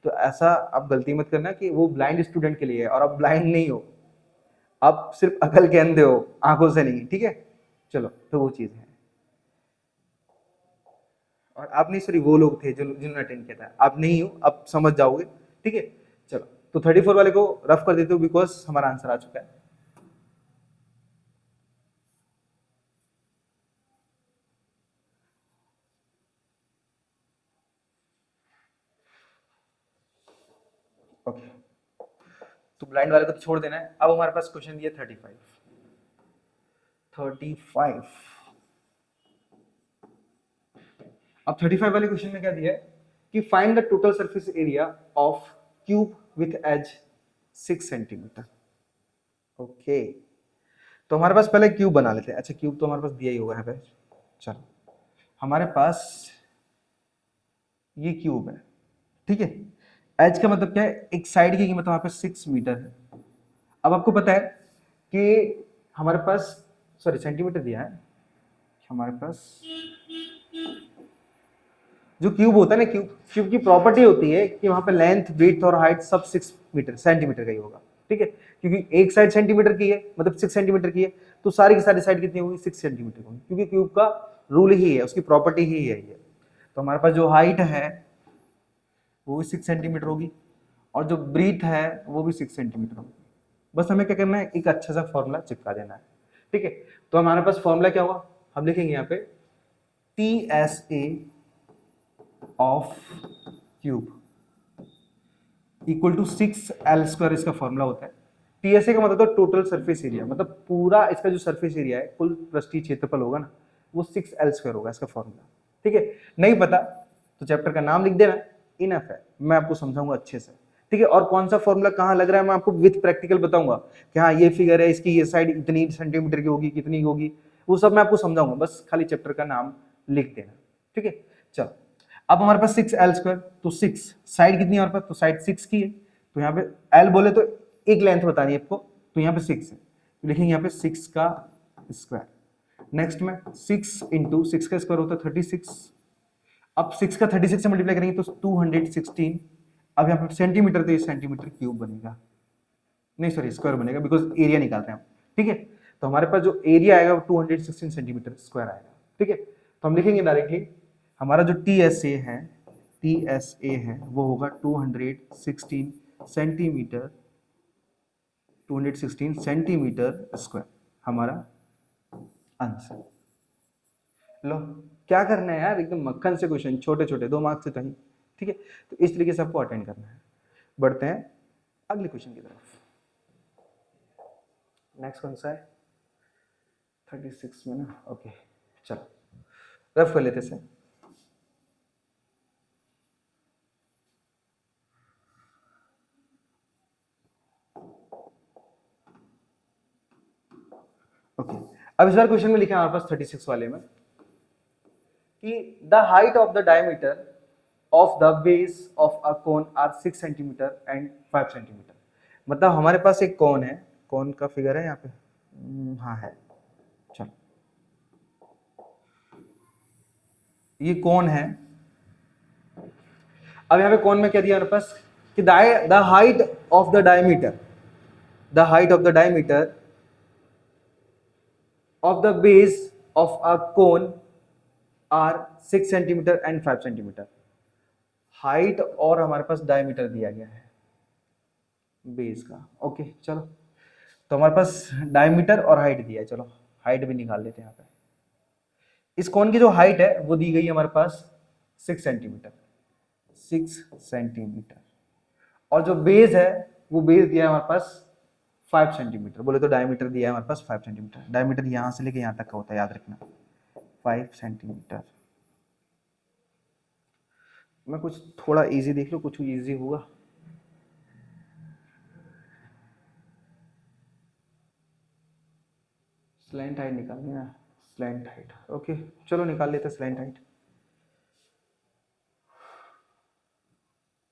तो ऐसा आप गलती मत करना कि वो ब्लाइंड स्टूडेंट के लिए है, और आप ब्लाइंड नहीं हो, आप सिर्फ अकल के अंधे हो, आंखों से नहीं, ठीक है। चलो तो वो चीज है, और आप नहीं, सॉरी वो लोग थे जो जिन्होंने अटेंड किया था, आप नहीं हो, आप समझ जाओगे, ठीक है। चलो तो 34 वाले को रफ कर देते हो, बिकॉज हमारा आंसर आ चुका है। ओके, तो ब्लाइंड वाले को तो छोड़ देना है। अब हमारे पास क्वेश्चन दिया 35। अब 35 वाले क्वेश्चन में क्या दिया है कि find the total surface area of cube with edge 6 centimetre. Okay, तो हमारे पास पहले क्यूब बना लेते हैं। अच्छा, क्यूब तो हमारे पास दिया ही होगा यहाँ पे। चलो, हमारे पास ये क्यूब है, ठीक है। एज का मतलब क्या है, एक साइड की कीमत हमारे पास 6 मीटर है। अब आपको पता है कि हमारे पास, सॉरी सेंटीमीटर दिया है, हमारे पास जो क्यूब होता है ना, क्यूब की प्रॉपर्टी होती है कि वहां पे लेंथ, विड्थ और हाइट सब 6 मीटर सेंटीमीटर का ही होगा, ठीक है। क्योंकि एक साइड सेंटीमीटर की है, मतलब 6 सेंटीमीटर की है, तो सारी की सारी साइड कितनी होगी, 6 सेंटीमीटर होगी, क्योंकि क्यूब का रूल ही है, उसकी प्रॉपर्टी ही है ये। तो हमारे पास जो हाइट है वो भी 6 सेंटीमीटर होगी, और जो ब्रीथ है वो भी 6 सेंटीमीटर होगी। बस हमें क्या करना है, एक अच्छा सा फॉर्मूला चिपका देना है, ठीक है। तो हमारे पास फॉर्मूला क्या होगा, हम लिखेंगे यहाँ पे TSA of cube equal to 6L², इसका फॉर्मूला होता है। TSA का मतलब तो टोटल सरफेस एरिया, मतलब पूरा इसका जो सरफेस एरिया है, कुल पृष्ठीय क्षेत्रफल होगा ना, वो 6L² होगा इसका फॉर्मूला, ठीक है। नहीं पता तो चैप्टर का नाम लिख देना, इनफ है, मैं आपको समझाऊंगा अच्छे से, ठीक है। और कौन सा फॉर्मूला कहाँ लग रहा है मैं आपको विथ प्रैक्टिकल बताऊंगा कि हाँ ये फिगर है, इसकी ये साइड इतनी सेंटीमीटर की होगी, कितनी होगी, वो सब मैं आपको समझाऊंगा, बस खाली चैप्टर का नाम लिख देना, ठीक है। चलो, अब हमारे पास 6L², तो 6 साइड कितनी है हमारे पास, तो साइड 6 की है, तो यहाँ पे L बोले तो एक लेंथ बतानी है आपको, तो यहाँ पे 6 है, तो लिखेंगे यहाँ पे 6 का स्क्वायर। नेक्स्ट में 6 इंटू 6 का स्क्वायर होता है 36। अब 6 का 36 से मल्टीप्लाई करेंगे तो 216। अब यहाँ पे सेंटीमीटर, तो ये सेंटीमीटर क्यूब बनेगा, नहीं सॉरी स्क्वायर बनेगा, बिकॉज एरिया निकालते हैं हम, ठीक है। तो हमारे पास जो एरिया आएगा वो 216 सेंटीमीटर स्क्वायर आएगा, ठीक है। तो हम लिखेंगे डायरेक्टली, हमारा जो TSA है वो होगा 216 सेंटीमीटर, 216 सेंटीमीटर स्क्वायर हमारा आंसर। लो, क्या करना है यार, एकदम मक्खन से क्वेश्चन, छोटे छोटे 2 मार्क्स से कहीं, ठीक है। तो इस तरीके से आपको अटेंड करना है। बढ़ते हैं अगले क्वेश्चन की तरफ। नेक्स्ट कौन सा है? 36 में ना, ओके चलो रफ कर लेते से। ओके, अब इस बार क्वेश्चन में लिखा है हमारे पास 36 वाले में कि the height of the diameter of the base of a cone are 6 centimetre and 5 centimetre. मतलब हमारे पास एक कोन है, कोन का फिगर है यहाँ पे, हाँ है, चलो ये कोन है। अब यहाँ पे कोन में क्या दिया हमारे पास कि the height of the diameter, the height of the diameter of the base of a cone are 6 centimetre and 5 centimetre. Height और हमारे पास डायमीटर दिया गया है बेस का, ओके चलो। तो हमारे पास डायमीटर और हाइट दिया है, चलो हाइट भी निकाल लेते हैं यहाँ पे। इस कोन की जो हाइट है वो दी गई है हमारे पास 6 सेंटीमीटर, 6 सेंटीमीटर, और जो बेस है वो बेस दिया है हमारे पास 5 सेंटीमीटर। बोले तो डायमीटर दिया है हमारे पास 5 सेंटीमीटर। डायमीटर यहां से लेके यहां तक का होता है, याद रखना 5 सेंटीमीटर। मैं कुछ थोड़ा इजी देख लो, कुछ इजी होगा। स्लैंट हाइट निकालनी है, स्लैंट हाइट, ओके चलो निकाल लेते हैं स्लैंट हाइट।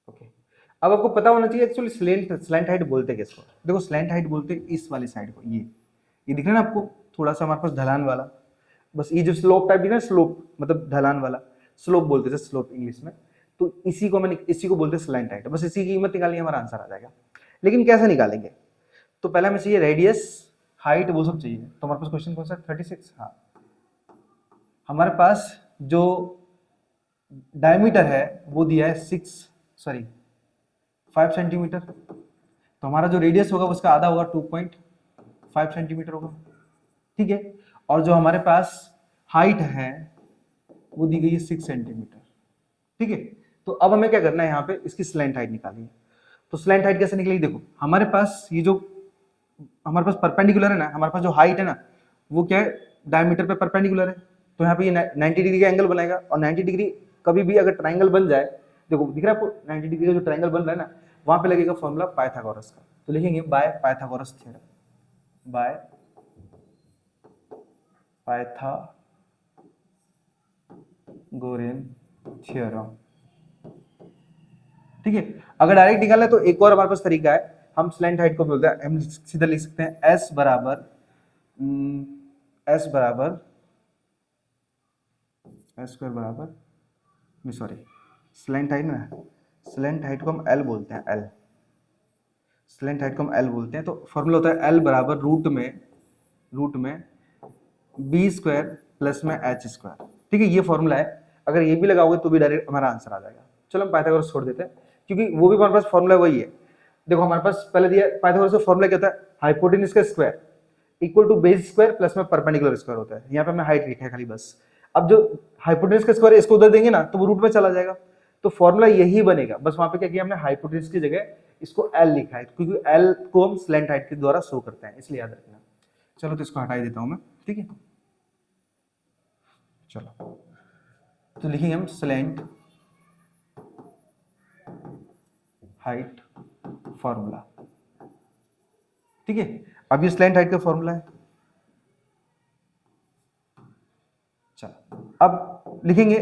ओके, अब आपको पता होना चाहिए एक्चुअली स्लैंट हाइट बोलते किसको। देखो स्लैंट हाइट बोलते इस वाली साइड को, ये दिख रहा है ना आपको, थोड़ा सा हमारे पास ढलान वाला, बस ये जो स्लोप टाइप दिख रहा है, स्लोप मतलब ढलान वाला, स्लोप बोलते थे स्लोप इंग्लिश में। तो इसी को बोलते हैं स्लैंट हाइट। बस इसी की कीमत निकालनी, हमारा आंसर आ जाएगा। लेकिन कैसे निकालेंगे? तो पहले हमें चाहिए रेडियस, हाइट, वो सब चाहिए। तो हमारे पास क्वेश्चन कौन सा? 36। हाँ, हमारे पास जो डायमीटर है वो दिया है 5 सेंटीमीटर। तो हमारा जो रेडियस होगा उसका आधा होगा, 2.5 सेंटीमीटर होगा, ठीक है। और जो हमारे पास हाइट है वो दी गई है 6 सेंटीमीटर, ठीक है। तो अब हमें क्या करना है, यहाँ पे इसकी स्लैंट हाइट निकालनी है। तो स्लैंट हाइट कैसे निकलेगी? देखो हमारे पास ये जो हमारे पास परपेंडिकुलर है ना, हमारे पास जो हाइट है ना वो क्या है, डायमीटर पे परपेंडिकुलर है। तो यहाँ पे ये 90 डिग्री का एंगल बनाएगा, और 90 डिग्री कभी भी अगर ट्राइंगल बन जाए, देखो दिख रहा है आपको 90 डिग्री का जो ट्राइंगल बन रहा है ना, वहां पे लगेगा फॉर्मूला पाइथागोरस का। तो लिखेंगे by Pythagoras theorem, by Pythagorean theorem, ठीक है। अगर डायरेक्ट निकालना है तो एक और हमारे पास तरीका है, हम स्लैंट हाइट को बोलते हैं, हम सीधा लिख सकते हैं एस बराबर एस स्क्वायर बराबर, नहीं सॉरी, स्लैंट हाइट ना, स्लैंट हाइट को हम एल बोलते हैं, एल, स्लैंट हाइट को हम एल बोलते हैं। तो फॉर्मूला होता है एल बराबर रूट में बी स्क्वायर प्लस में एच स्क्वायर, ठीक है। ये फॉर्मूला है, अगर ये भी लगाओगे तो भी डायरेक्ट हमारा आंसर आ जाएगा। चलो हम पाइथागोरस छोड़ देते हैं, क्योंकि वो भी हमारे पास फॉर्मूला वही है। देखो हमारे पास पहले दिया पाइथागोरस का फॉर्मूला क्या होता है, हाइपोटेनस का square equal to base square plus में परपेंडिकुलर स्क्वायर होता है। यहाँ पे हमने हाइट लिखा है खाली बस। अब जो हाइपोटेनस का स्क्वायर इसको उधर देंगे ना तो वो रूट में चला जाएगा, तो फॉर्मूला यही बनेगा। बस वहां पे क्या किया हमने, हाइपोटेनस की जगह इसको एल लिखा है, क्योंकि एल को हम स्लैंट हाइट के द्वारा शो करते हैं, इसलिए याद रखना। चलो तो इसको हटा ही देता हूं मैं, ठीक है। चलो तो लिखेंगे हम स्लैंट हाइट फॉर्मूला, ठीक है। अब ये स्लैंट हाइट का फॉर्मूला है। चलो अब लिखेंगे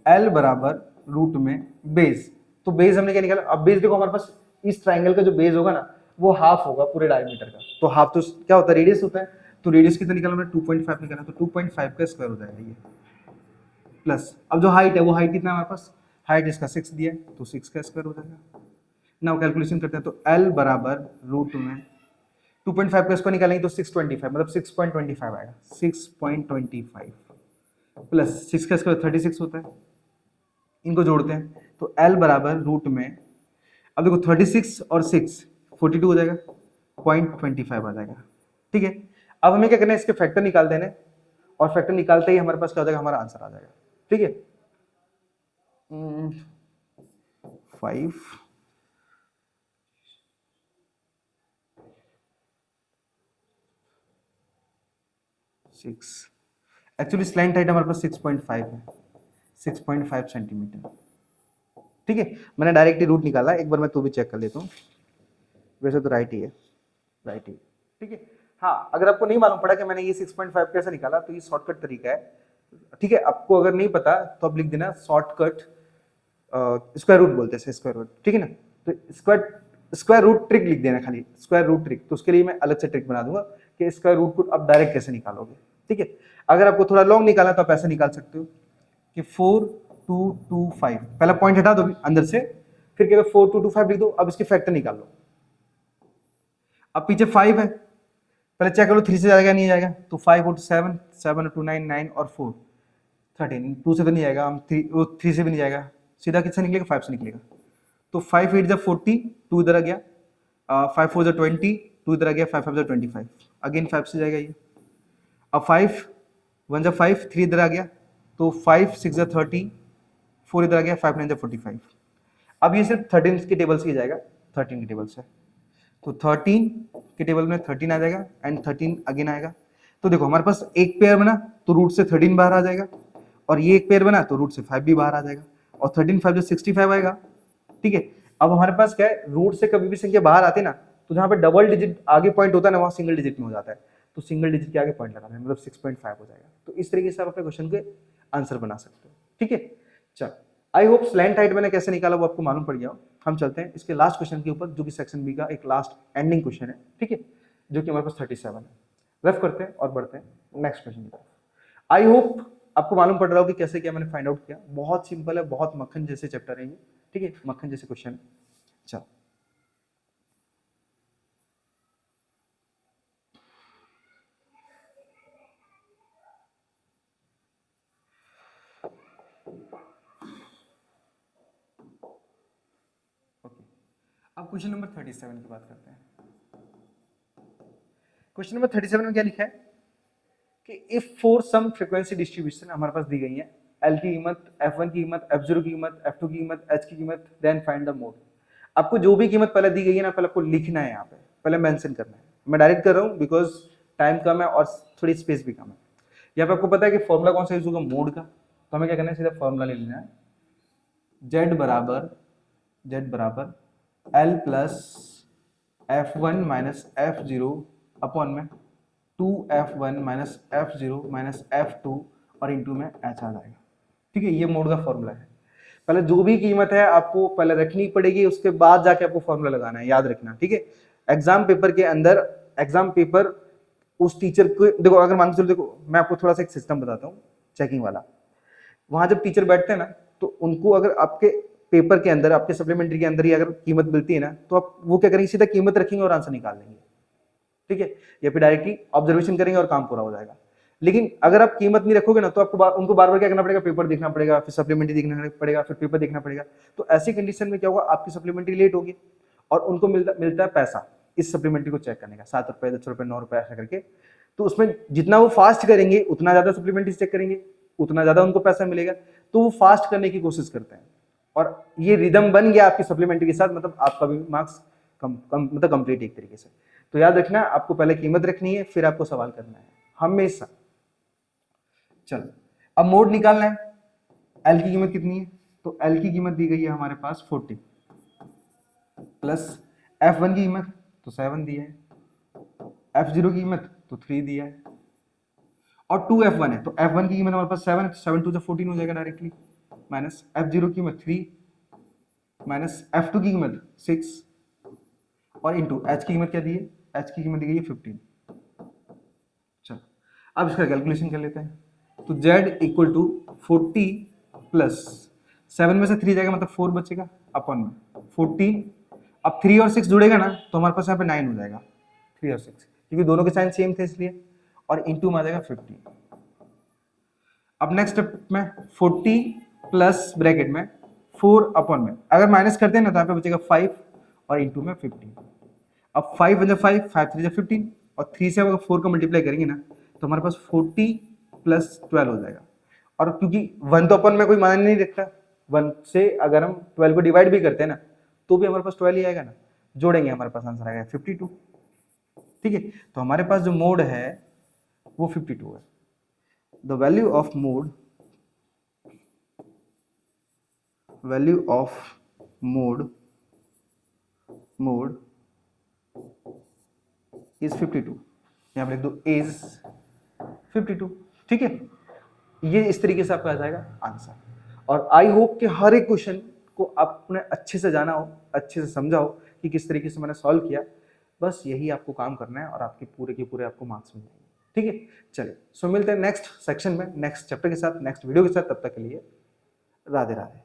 L बराबर रूट में बेस। तो बेस हमने क्या निकाला, अब बेस देखो हमारे पास इस ट्राइंगल का जो बेस होगा ना वो हाफ होगा पूरे डायमीटर का। तो हाफ तो क्या होता है, रेडियस होता है। तो रेडियस कितना निकाला हमने, 2.5 निकाला, तो 2.5 का स्क्वायर हो जाएगा ये, प्लस अब जो हाइट है वो हाइट कितना है हमारे पास, हाइट इसका 6 दिया है तो 6 का स्क्वायर हो जाएगा। नाउ कैलकुलेशन करते हैं, तो L बराबर रूट में 2.5 का स्क्वायर निकालेंगे तो 625, मतलब 6.25 आएगा, 6.25 प्लस 6 का स्क्वायर 36 होता है। इनको जोड़ते हैं तो L बराबर रूट में, अब देखो 36 और 6 42 हो जाएगा, 0.25 आ जाएगा, ठीक है। अब हमें क्या करना है, इसके फैक्टर निकाल देने, और फैक्टर निकालते ही हमारे पास क्या हो जाएगा, हमारा आंसर आ जाएगा। ठीक है, 5 6, एक्चुअली स्लैंट हाइट हमारे पास 6.5 है, 6.5 सेंटीमीटर। ठीक है, मैंने डायरेक्ट ही रूट निकाला, एक बार मैं तो भी चेक कर लेता हूँ, वैसे तो राइट ही है, राइट ही। ठीक है, हाँ अगर आपको नहीं मालूम पड़ा कि मैंने ये 6.5 कैसे निकाला, तो ये शॉर्टकट तरीका है। ठीक है, आपको अगर नहीं पता तो आप लिख देना शॉर्टकट, स्क्वायर रूट बोलते हैं, स्क्वायर रूट। ठीक है ना, तो स्क्वायर रूट ट्रिक लिख देना, खाली स्क्वायर रूट ट्रिक। तो उसके लिए मैं अलग से ट्रिक बना दूंगा कि स्क्वायर रूट को आप डायरेक्ट कैसे निकालोगे। ठीक है, अगर आपको थोड़ा लॉन्ग निकालना तो आप ऐसे निकाल सकते हो कि 4225, पहला पॉइंट हटा दो अंदर से, फिर क्या 4225 लिख दो। अब इसके फैक्टर निकाल लो। अब पीछे 5 है, पहले चेक कर लो 3 से जाएगा नहीं जाएगा, तो 5 और 7, 7 और 2 9, 9 और 4 13, 2 से तो नहीं जाएगा, हम 3 से भी नहीं जाएगा, सीधा किससे निकलेगा, 5 से निकलेगा। तो 5 8 जब 40, 2 इधर आ गया, 5 4 जब 20, 2 इधर आ गया, 5 5 जब 25, अगेन 5 से जाएगा ये। अब 5 1 जब 5, 3 इधर आ गया, तो 5 6 जब 30, 4 इधर आ गया, 5 9 जब 45। अब ये सिर्फ 13 की टेबल से ही जाएगा, 13 की टेबल से, तो 13 के टेबल में 13 आ जाएगा एंड 13 अगेन आएगा। तो देखो हमारे पास एक पेयर बना तो रूट से 13 बाहर आ जाएगा, और ये एक पेयर बना तो रूट से 5 भी बाहर आ जाएगा, और 13 5 जो 65 आएगा। ठीक है, अब हमारे पास क्या है, रूट से कभी भी संख्या बाहर आती ना, तो जहां पे डबल डिजिट आगे पॉइंट होता है ना, वहां सिंगल डिजिट में हो जाता है, तो सिंगल डिजिट के आगे पॉइंट लगाना है, मतलब 6.5 हो जाएगा। तो इस तरीके से आप अपने क्वेश्चन के आंसर बना सकते हो। ठीक है, चल आई होप स्लैंट हाइट मैंने कैसे निकाला वो आपको मालूम पड़ गया हो। हम चलते हैं इसके लास्ट क्वेश्चन के ऊपर, जो कि सेक्शन बी का एक लास्ट एंडिंग क्वेश्चन है। ठीक है, जो कि हमारे पास 37 है। रफ करते हैं और बढ़ते हैं नेक्स्ट क्वेश्चन की तरफ। आई होप आपको मालूम पड़ रहा हो कि कैसे क्या मैंने फाइंड आउट किया। बहुत सिंपल है, बहुत मक्खन जैसे चैप्टर है ये। ठीक है, मक्खन जैसे क्वेश्चन। चल ओके, अब क्वेश्चन नंबर 37 की बात करते हैं। क्वेश्चन नंबर 37 में क्या लिखा है कि if for some frequency distribution हमारे पास दी गई है, एल की कीमत, F1 की कीमत, F0 की कीमत, F2 की कीमत, H की कीमत, देन फाइंड द मोड। आपको जो भी कीमत पहले दी गई है ना, पहले आपको लिखना है, यहाँ पे पहले मेंशन करना है। मैं डायरेक्ट कर रहा हूँ बिकॉज टाइम कम है और थोड़ी स्पेस भी कम है। यहाँ पे आपको पता है कि फॉर्मूला कौन सा यूज होगा, मोड का। तो हमें क्या करना है, सीधा फॉर्मूला ले लेना है, Z बराबर L plus F1 minus F0 upon में 2F1 minus F0 minus F2 और इंटू में H आ जाएगा। ठीक है, ये मोड का फॉर्मूला है। पहले जो भी कीमत है आपको पहले रखनी पड़ेगी, उसके बाद जाके आपको फॉर्मूला लगाना है, याद रखना। ठीक है, एग्जाम पेपर के अंदर, एग्जाम पेपर उस टीचर को देखो, अगर मान के चलो, देखो मैं आपको थोड़ा सा एक सिस्टम बताता हूँ चेकिंग वाला। वहां जब टीचर बैठते हैं ना, तो उनको अगर आपके पेपर के अंदर, आपके सप्लीमेंट्री के अंदर ही अगर कीमत मिलती है ना, तो आप वो क्या करेंगे, सीधा कीमत रखेंगे और आंसर निकाल लेंगे। ठीक है, या फिर डायरेक्टली ऑब्जर्वेशन करेंगे और काम पूरा हो जाएगा। लेकिन अगर आप कीमत नहीं रखोगे ना, तो आपको उनको बार बार क्या करना पड़ेगा, पेपर देखना पड़ेगा, फिर सप्लीमेंट्री देखना पड़ेगा, फिर पेपर देखना पड़ेगा। तो ऐसी कंडीशन में क्या होगा, आपकी सप्लीमेंट्री लेट होगी और उनको मिलता है पैसा इस सप्लीमेंट्री को चेक करने का, 7 रुपए, 10 रुपए, 9 रुपए ऐसा करके। तो उसमें जितना वो फास्ट करेंगे, उतना ज्यादा सप्लीमेंट्री चेक करेंगे, उतना ज्यादा उनको पैसा मिलेगा। तो वो फास्ट करने की कोशिश करते हैं, और ये रिदम बन गया आपकी सप्लीमेंट्री के साथ, मतलब आपका भी मार्क्स मतलब कंप्लीट एक तरीके से। तो याद रखना, आपको पहले कीमत रखनी है, फिर आपको सवाल करना है हमेशा। चलो, अब मोड निकालना है। एल की कीमत कितनी है, तो एल की कीमत दी गई है हमारे पास 40 प्लस F1 की कीमत तो 7 दी है, F0 की कीमत तो 3 दिया है, और 2F1 है, तो F1 की कीमत हमारे पास 7 है, तो 7 2 14 हो जाएगा डायरेक्टली, माइनस F0 की कीमत 3 माइनस F2 की कीमत 6 और इंटू H की कीमत क्या दी है, H की कीमत दी गई है 15। चलो, अब इसका कैलकुलेशन कर लेते हैं। तो Z इक्वल टू 40 प्लस 7 में से 3 जाएगा, मतलब 4 बचेगा, अपॉन में 14। अब 3 और 6 जुड़ेगा ना, तो हमारे पास यहाँ पे 9 हो जाएगा, 3 और 6, क्योंकि दोनों के साइन सेम थे इसलिए, और इंटू में आ जाएगा 50। अब नेक्स्ट स्टेप में 40 प्लस ब्रैकेट में 4 अपॉन में, अगर माइनस करते हैं ना तो यहाँ पे बचेगा 5 और इंटू में 15। अब 5 5 5 3 15, और 3 से अगर 4 का मल्टीप्लाई करेंगे ना, तो हमारे पास 40 प्लस 12 हो जाएगा। और क्योंकि 1 तो अपन में कोई मायने नहीं रखता, 1 से अगर हम 12 को डिवाइड भी करते हैं ना तो भी हमारे पास 12 ही आएगा ना, जोड़ेंगे हमारे पास आंसर आएगा 52। ठीक है, तो हमारे पास जो मोड है वो 52 है। The value of mode is 52, यहाँ पर लिख दो इज 52। ठीक है, ये इस तरीके से आपका आ जाएगा आंसर। और आई होप कि हर एक क्वेश्चन को आपने अच्छे से जाना हो, अच्छे से समझा हो कि किस तरीके से मैंने सॉल्व किया। बस यही आपको काम करना है और आपके पूरे के पूरे आपको मार्क्स मिल जाएंगे। ठीक है, चलिए सो मिलते हैं नेक्स्ट सेक्शन में, नेक्स्ट चैप्टर के साथ, नेक्स्ट वीडियो के साथ। तब तक के लिए राधे राधे।